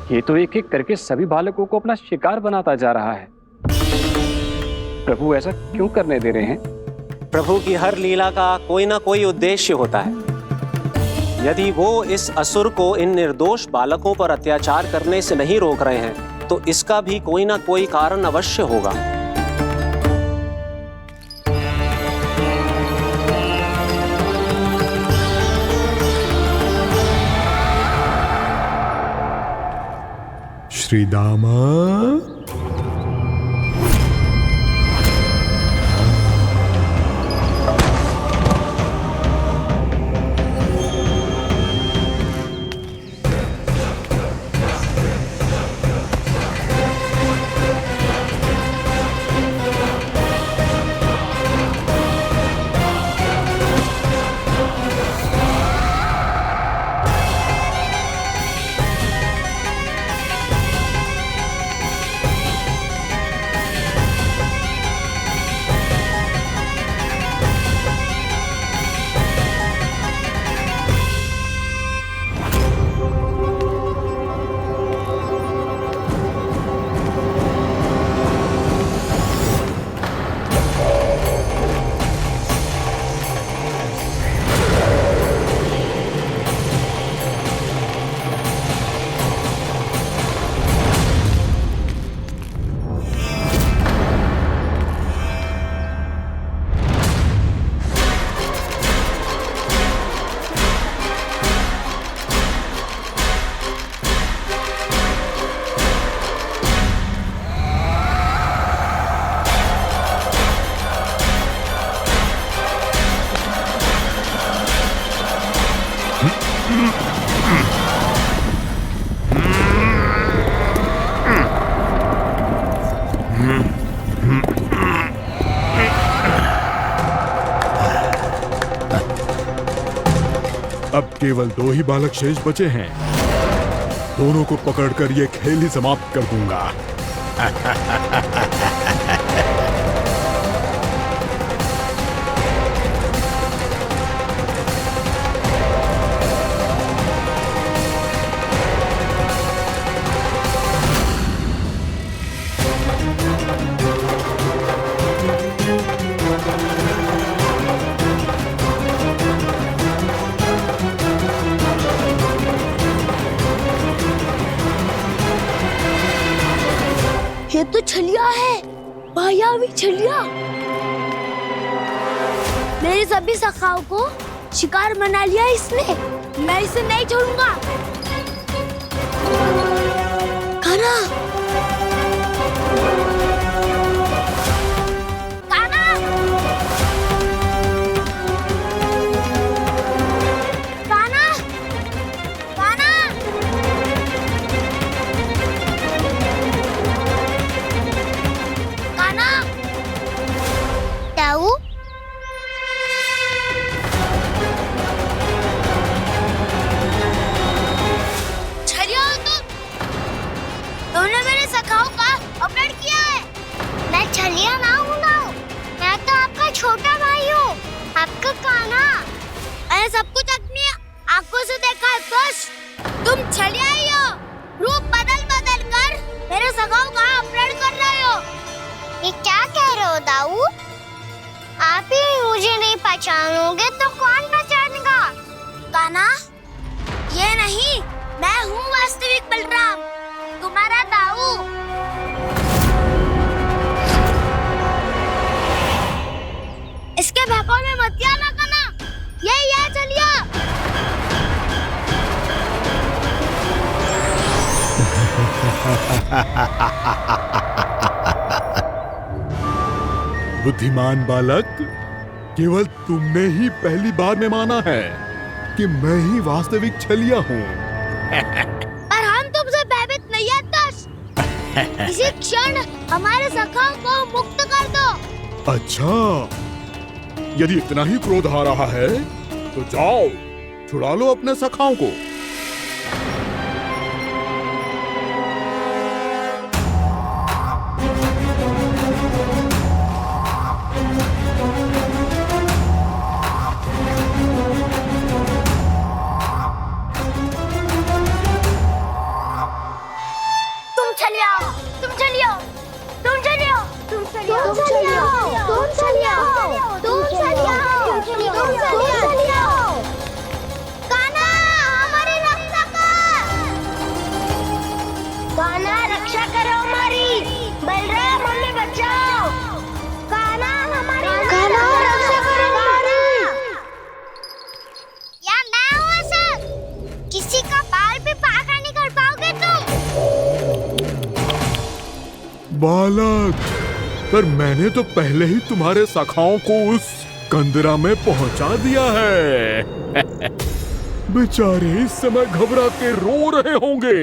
ये तो एक एक करके सभी बालकों को अपना शिकार बनाता जा रहा है। प्रभु ऐसा क्यों करने दे रहे हैं? प्रभु की हर लीला का कोई ना कोई उद्देश्य होता है। यदि वो इस असुर को इन निर्दोष बालकों पर अत्याचार करने से नहीं रोक रहे हैं, तो इसका भी कोई ना कोई कारण अवश्य होगा। श्री दामा, अब केवल 2 ही बालक शेष बचे हैं। दोनों को पकड़कर ये खेल ही समाप्त कर दूंगा। ये तो छलिया है, मायावी छलिया। मेरे सभी सखाओं को शिकार बना लिया इसने। मैं इसे नहीं छोड़ूंगा। कान्हा, कान्हा, कान्हा, कान्हा। कान्हा, आंखों से देखा है दुष्ट। तुम छलिया ही हो। रूप बदल बदल कर मेरे सगाओं का अपहरण कर रहे हो। ये क्या कह रहे हो दाऊ? आप ही मुझे नहीं पहचानोगे तो कौन पहचानेगा? कान्हा, ये नहीं, मैं हूँ वास्तविक बलराम, तुम्हारा दाऊ। इसके बहकावे में मत आना कान्हा, यही है चलिए। बुद्धिमान बालक, केवल तुमने ही पहली बार में माना है कि मैं ही वास्तविक छलिया हूँ। पर हम तुमसे भयभीत नहीं है दुष्ट। इसी क्षण हमारे सखाओं को मुक्त कर दो। अच्छा, यदि इतना ही क्रोध आ रहा है तो जाओ, छुड़ा लो अपने सखाओं को। बालक, पर मैंने तो पहले ही तुम्हारे सखाओं को उस कंदरा में पहुंचा दिया है। बेचारे इस समय घबरा के रो रहे होंगे,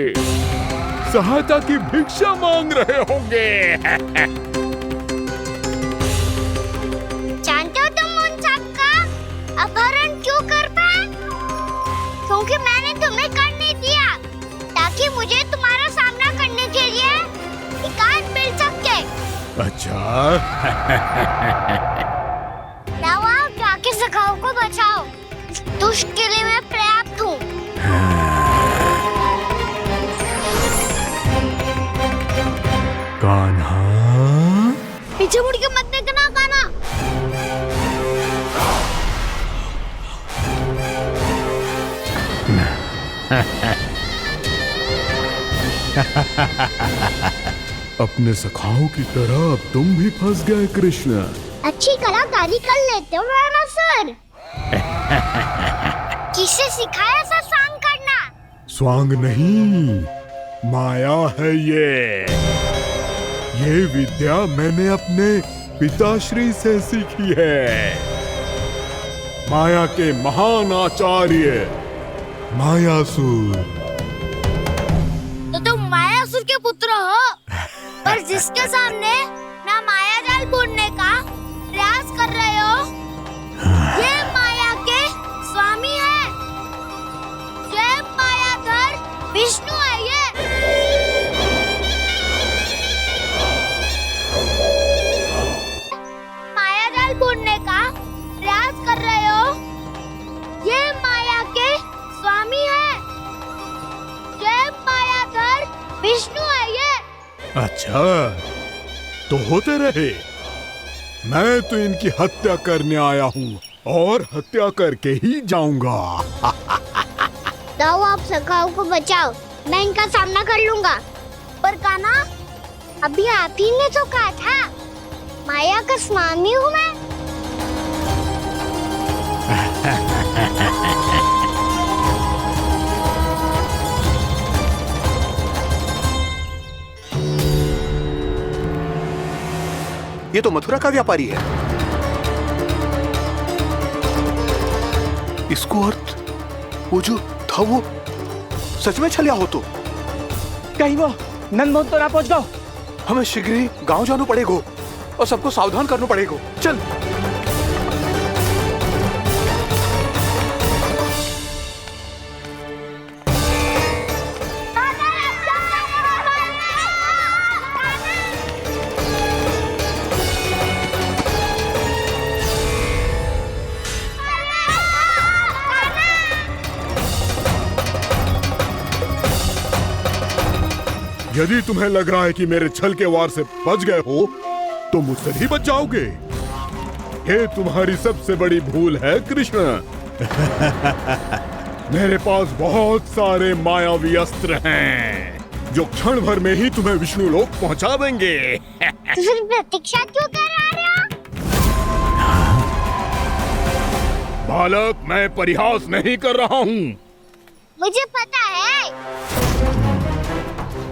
सहायता की भिक्षा मांग रहे होंगे। जानते हो तुम उन सबका अपहरण क्यों कर पाए? क्योंकि मैंने तुम्हें कर नहीं दिया, ताकि मुझे तुम्हारा सामना करने के लिए एकांत मिल सके। अच्छा। आओ, जाके सखाओं को बचाओ। दुष्ट के लिए मैं पर्याप्त हूँ। कान्हा, पीछे मुड़ के मत देखना कान्हा। अपने सखाओं की तरह अब तुम भी फंस गए कृष्ण। अच्छी कलाकारी कर लेते हो सर। किसे सिखाया ऐसा स्वांग करना? स्वांग नहीं, माया है ये विद्या मैंने अपने पिताश्री से सीखी है। माया के महान आचार्य मायासुर। तो तुम मायासुर के पुत्र हो, पर जिसके सामने ना माया जाल बुनने का प्रयास कर रहे हो, ये माया के स्वामी है। ये मायाधर विष्णु है। ये माया जाल बुनने का प्रयास कर रहे हो, ये माया के स्वामी है। ये मायाधर विष्णु है। ये अच्छा, तो होते रहे। मैं तो इनकी हत्या करने आया हूँ और हत्या करके ही जाऊंगा। दाऊ, आप सखाओं को बचाओ, मैं इनका सामना कर लूंगा। पर कान्हा, अभी आप ही ने तो कहा था माया का स्वामी हूँ मैं। ये तो मथुरा का व्यापारी है। इसको अर्थ वो जो था वो सच में छलिया हो तो? कहीं वो नंदमोहन तो ना पहुंच गो? हमें शीघ्र ही गांव जाना पड़ेगा और सबको सावधान करना पड़ेगा। चल। यदि तुम्हें लग रहा है कि मेरे छल के वार से बच गए हो तो मुझसे भी बच जाओगे। ये तुम्हारी सबसे बड़ी भूल है कृष्ण। मेरे पास बहुत सारे मायावी अस्त्र हैं जो क्षण भर में ही तुम्हें विष्णु लोक पहुंचा देंगे। तो फिर प्रतीक्षा क्यों कर रहे हो? बालक, मैं परिहास नहीं कर रहा हूँ। मुझे पता है,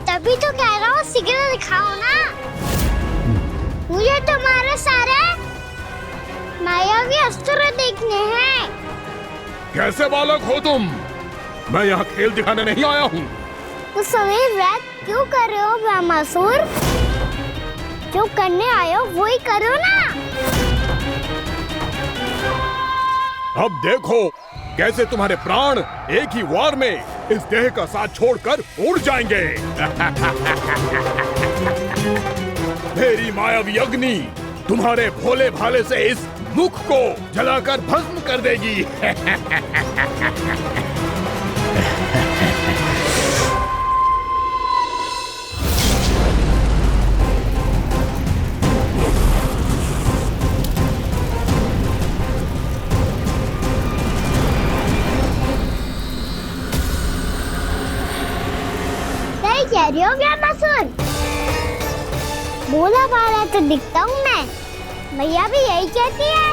तभी तो कह रहा हूँ शीघ्र दिखाओ ना। मुझे तुम्हारे सारे मायावी अस्त्र देखने हैं। कैसे बालक हो तुम? मैं यहाँ खेल दिखाने नहीं आया हूँ। तो समय व्रत क्यों कर रहे हो ब्रह्मासुर? जो करने आए हो वही करो ना। अब देखो कैसे तुम्हारे प्राण एक ही वार में इस देह का साथ छोड़कर उड़ जाएंगे। मेरी मायावी अग्नि तुम्हारे भोले भाले से इस मुख को जलाकर भस्म कर देगी। कह रही हो ब्रह्मासुर? भोला भाला तो दिखता हूँ मैं। मैया भी यही कहती है।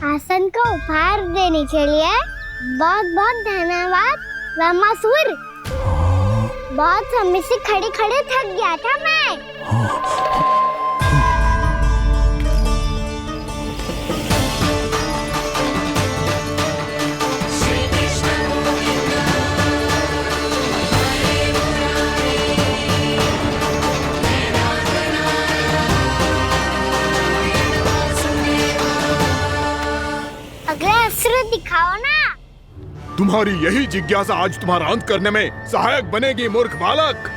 आसन को उपहार देने के लिए बहुत बहुत धन्यवाद ब्रह्मासुर। बहुत समय से खड़े खड़े थक गया था मैं। अगला अस्त्र दिखाओ ना। तुम्हारी यही जिज्ञासा आज तुम्हारा अंत करने में सहायक बनेगी मूर्ख बालक।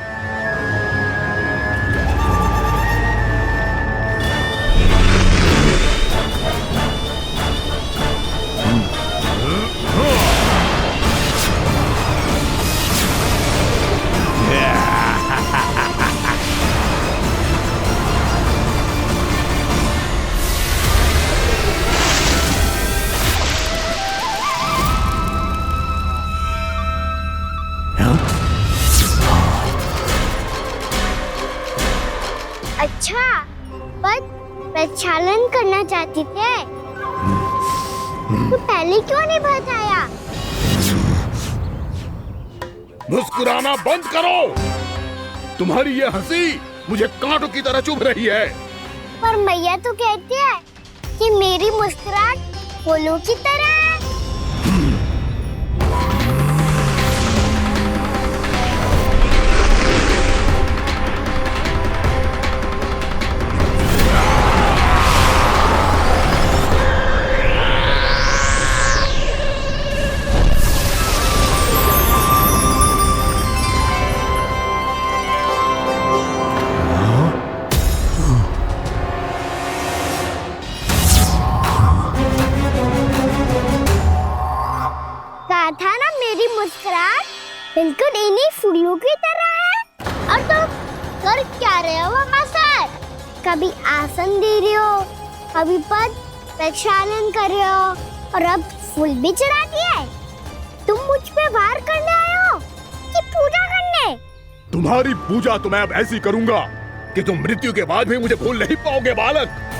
अच्छा, पर प्रक्षालन करना चाहती थे तो पहले क्यों नहीं बताया? मुस्कुराना बंद करो। तुम्हारी ये हंसी मुझे कांटों की तरह चुभ रही है। पर मैया तो कहती है कि मेरी मुस्कुराहट फूलों की तरह है। था ना मेरी मुस्कुराहट बिल्कुल इन्हीं फूलों की तरह है। और तुम कर क्या रहे हो ब्रह्मासुर? कभी आसन दे रहे हो, कभी पद प्रक्षालन कर रहे हो और अब फूल भी चढ़ा दिए। तुम मुझ पे वार करने आए हो कि पूजा करने? तुम्हारी पूजा तो मैं अब ऐसी करूंगा कि तुम मृत्यु के बाद भी मुझे भूल नहीं पाओगे बालक।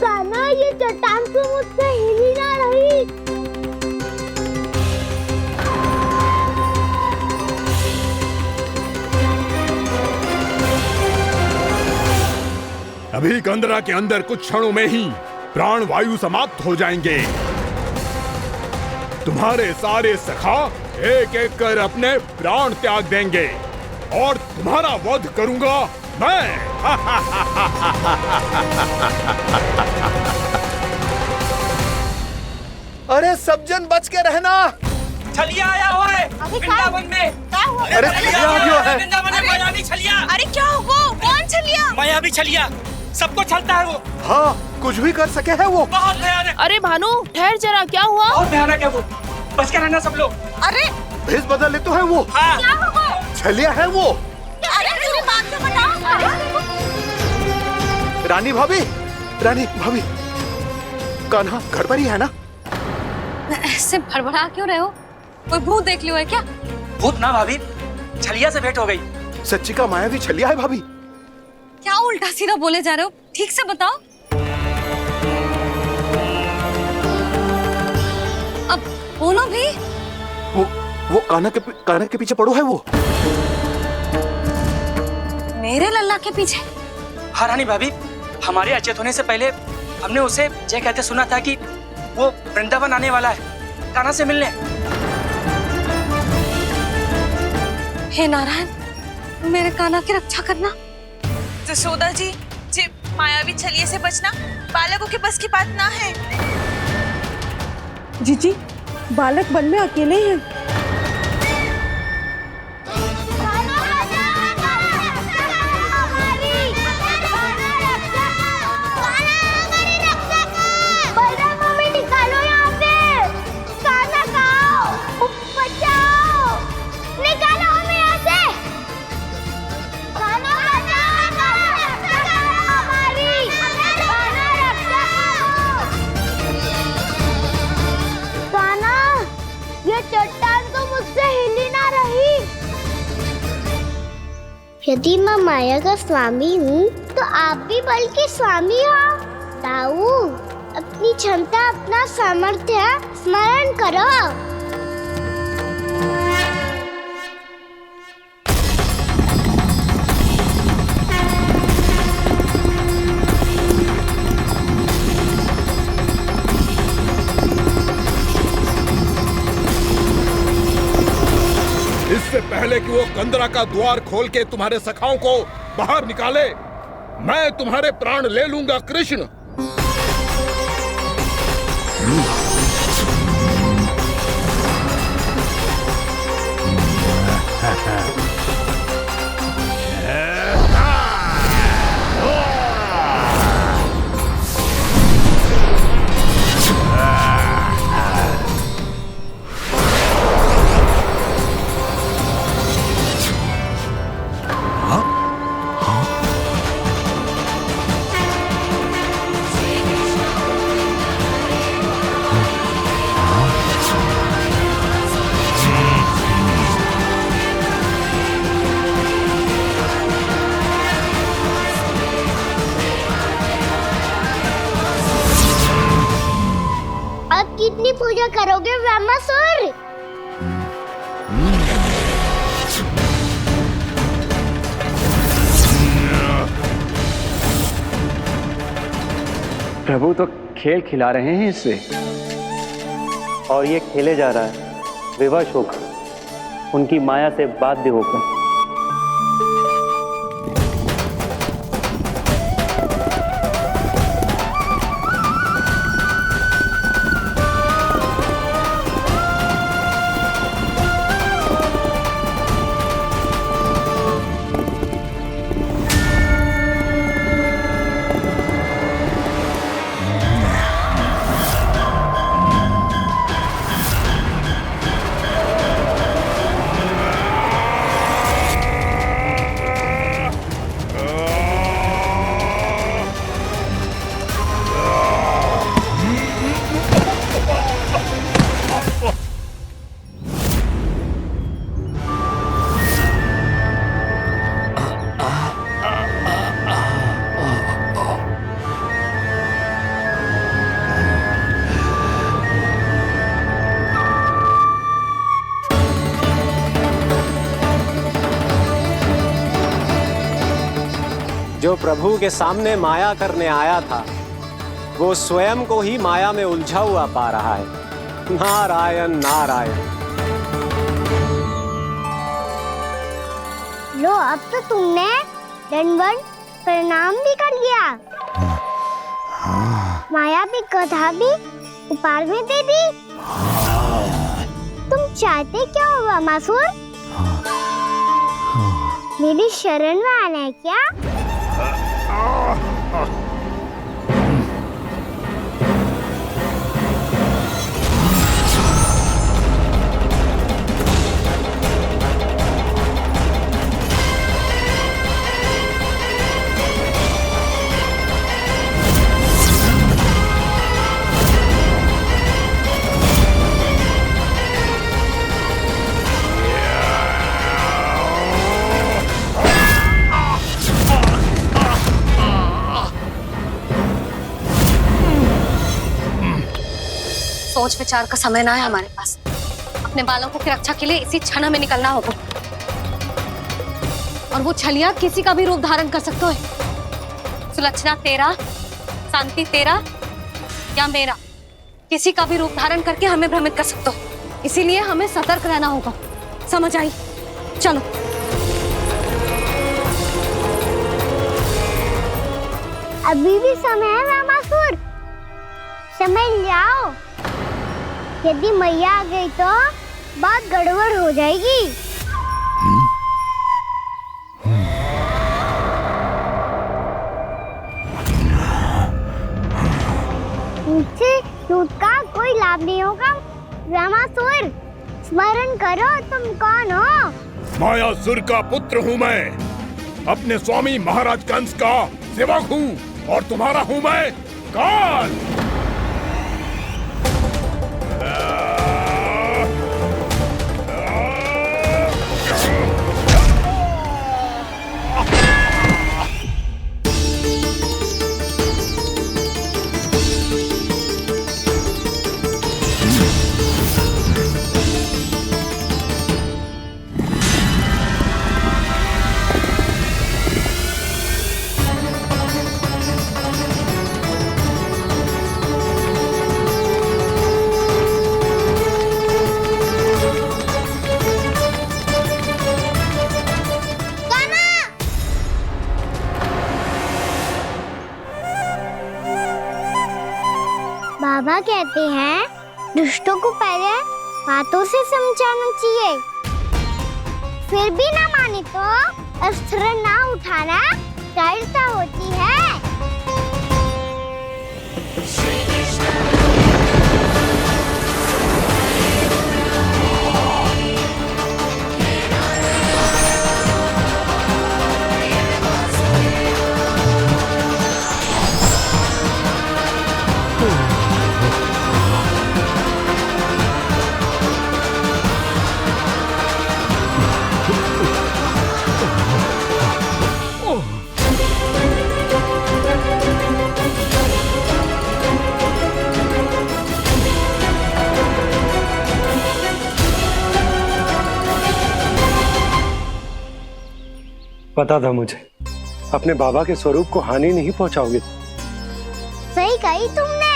कान्हा, ये चट्टान तो मुझसे हिल ही ना रही। तभी कंदरा के अंदर कुछ क्षणों में ही प्राण वायु समाप्त हो जाएंगे। तुम्हारे सारे सखा एक एक कर अपने प्राण त्याग देंगे और तुम्हारा वध करूंगा मैं। अरे सब जन बच के रहना। छलिया आया हुआ है वृंदावन में। अरे छलिया आ गया है। वृंदावन में मायावी छलिया। अरे क्या हुआ? कौन छलिया? मायावी छलिया, सबको छलता है वो। हाँ, कुछ भी कर सके है वो। बहुत भयानक। अरे भानु ठहर जरा, क्या हुआ? बहुत भयानक है वो, बच के रहना सब लोग। अरे भेष बदल ले तो है वो। हाँ। क्या हुआ? छलिया है वो। अरे मेरी बात तो बताओ। रानी भाभी कान्हा घर पर ही है ना? ऐसे भड़बड़ा क्यों रहे हो? कोई भूत देख लियो है क्या? भूत ना भाभी, छलिया से भेंट हो गई। सच्ची का मायावी छलिया है भाभी। क्या उल्टा सीधा बोले जा रहे हो? ठीक से बताओ। अब बोलो भी। वो कान्हा के पीछे पड़ो है वो। मेरे लल्ला के पीछे? हाँ रानी भाभी, हमारे अचेत होने से पहले हमने उसे ये कहते सुना था कि वो वृंदावन आने वाला है कान्हा से मिलने। हे नारायण, मेरे कान्हा की रक्षा करना। जसोदा जी, मायावी छलिए से बचना बालकों के बस की बात ना है। जीजी, बालक वन में अकेले हैं। चट्टान तो मुझसे हिली ना रही। यदि मैं माया का स्वामी हूँ तो आप भी बल के स्वामी हो। ताऊ, अपनी क्षमता, अपना सामर्थ्य स्मरण करो। इससे पहले कि वो कंदरा का द्वार खोल के तुम्हारे सखाओं को बाहर निकाले, मैं तुम्हारे प्राण ले लूंगा कृष्ण। कितनी पूजा करोगे ब्रह्मासुर? प्रभु तो खेल खिला रहे हैं इससे, और ये खेले जा रहा है विवश होकर, उनकी माया से बाध्य होकर। प्रभु के सामने माया करने आया था वो स्वयं को ही माया में उलझा हुआ पा रहा है। नारायण नारायण। लो, अब तो तुमने दंडवत प्रणाम भी कर लिया, माया भी कथा भी उपहार में दे दी। तुम चाहते क्या हो वामासुर? मेरी शरण में आना है क्या? सोच विचार का समय ना है हमारे पास। अपने बालकों की रक्षा के लिए इसी क्षण में निकलना होगा। और वो छलिया किसी का भी रूप धारण कर सकते हो। सुलक्षणा तेरा, शांति तेरा या मेरा, किसी का भी रूप धारण करके हमें भ्रमित कर सकते हो। इसीलिए हमें सतर्क रहना होगा। समझ आई? चलो। अभी भी समय है वामासुर, समझ जाओ। यदि मैया आ गई तो बात गड़बड़ हो जाएगी। मुझसे झूठ का कोई लाभ नहीं होगा। वामासुर, स्मरण करो तुम कौन हो? मायासुर का पुत्र हूँ मैं, अपने स्वामी महाराज कंस का सेवक हूँ, और तुम्हारा हूँ मैं काल। बाबा कहते हैं दुष्टों को पहले बातों से समझाना चाहिए, फिर भी ना माने तो अस्त्र ना उठाना कायरता होती है। पता था मुझे, अपने बाबा के स्वरूप को हानि नहीं पहुंचाओगे। सही कही तुमने।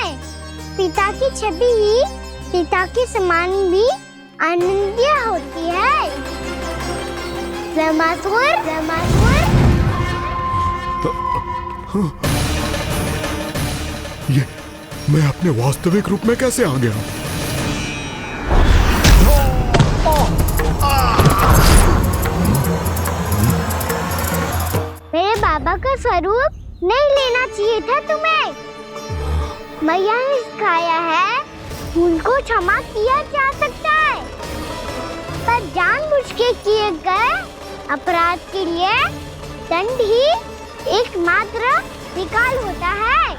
पिता की छवि ही पिता के समान भी आनंदीय होती है। वामासुर, ये मैं अपने वास्तविक रूप में कैसे आ गया? मेरे बाबा का स्वरूप नहीं लेना चाहिए था तुम्हें। मैया ने सिखाया है भूल को क्षमा किया जा सकता है, पर जानबूझ के किए गए अपराध के लिए दंड ही एकमात्र विकल्प होता है।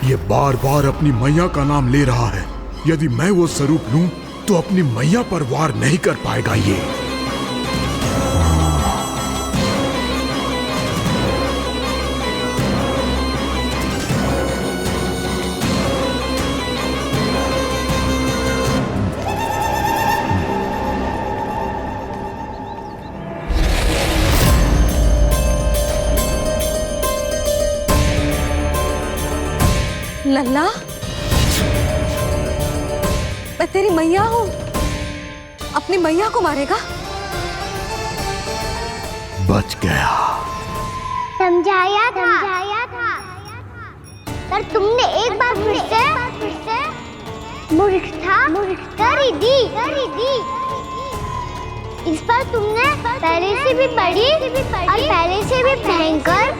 ये बार बार अपनी मैया का नाम ले रहा है। यदि मैं वो स्वरूप लूं तो अपनी मैया पर वार नहीं कर पाएगा ये। लल्ला, मैं तेरी मैया हूँ, अपनी मैया को मारेगा? बच गया। समझाया था पर तुमने एक बार फिर से मूर्खता कर ही दी। इस पर तुमने पहले से भी बड़ी और पहले से भी भयंकर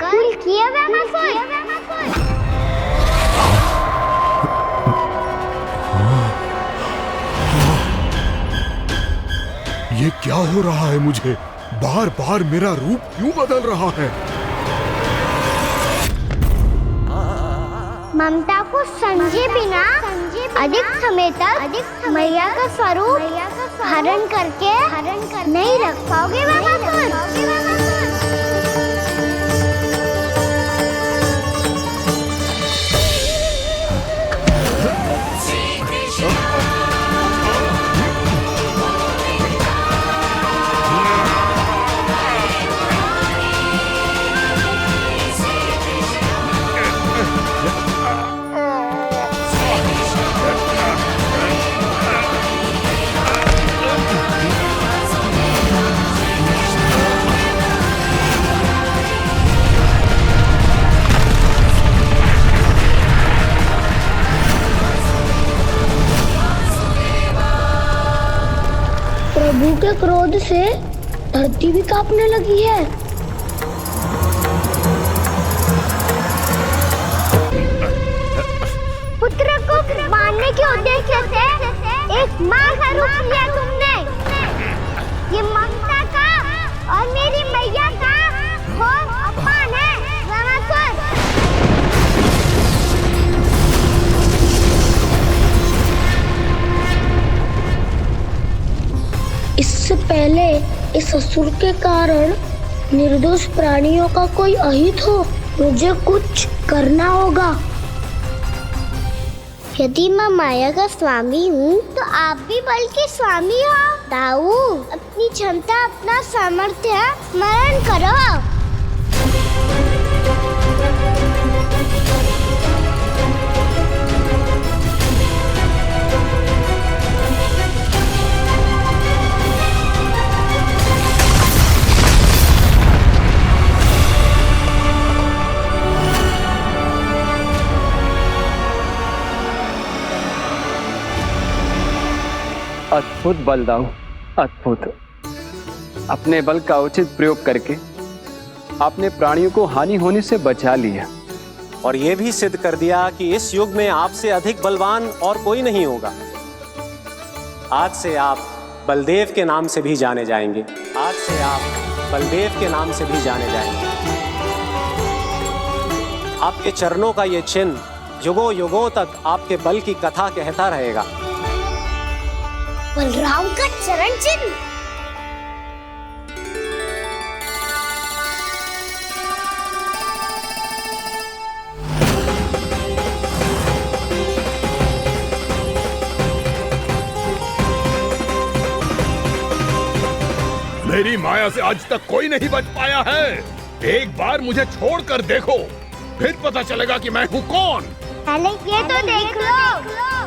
भूल किया ये क्या हो रहा है मुझे? बार बार मेरा रूप क्यों बदल रहा है? ममता को समझे बिना अधिक समय तक मैया का स्वरूप हरण करके नहीं रख पाओगे प्रभु के क्रोध से धरती भी कांपने लगी है। पुत्र को मारने के उद्देश्य से एक माँ का रूप लिया तुमने। ये ममता का और मेरी मैया का घोर अपमान है रामासुर। इससे पहले इस असुर के कारण निर्दोष प्राणियों का कोई अहित हो, मुझे कुछ करना होगा। यदि मैं माया का स्वामी हूँ तो आप भी बल के स्वामी हो। दाऊ, अपनी क्षमता अपना सामर्थ्य स्मरण करो। अद्भुत बलदाऊ, अद्भुत। अपने बल का उचित प्रयोग करके आपने प्राणियों को हानि होने से बचा लिया और ये भी सिद्ध कर दिया कि इस युग में आपसे अधिक बलवान और कोई नहीं होगा। आज से आप बलदेव के नाम से भी जाने जाएंगे। आज से आप बलदेव के नाम से भी जाने जाएंगे। आपके चरणों का ये चिन्ह युगों युगों तक आपके बल की कथा कहता रहेगा। बलराम का चरण चिन्ह। मेरी माया से आज तक कोई नहीं बच पाया है। एक बार मुझे छोड़कर देखो, फिर पता चलेगा कि मैं हूँ कौन। पहले ये तो देख लो।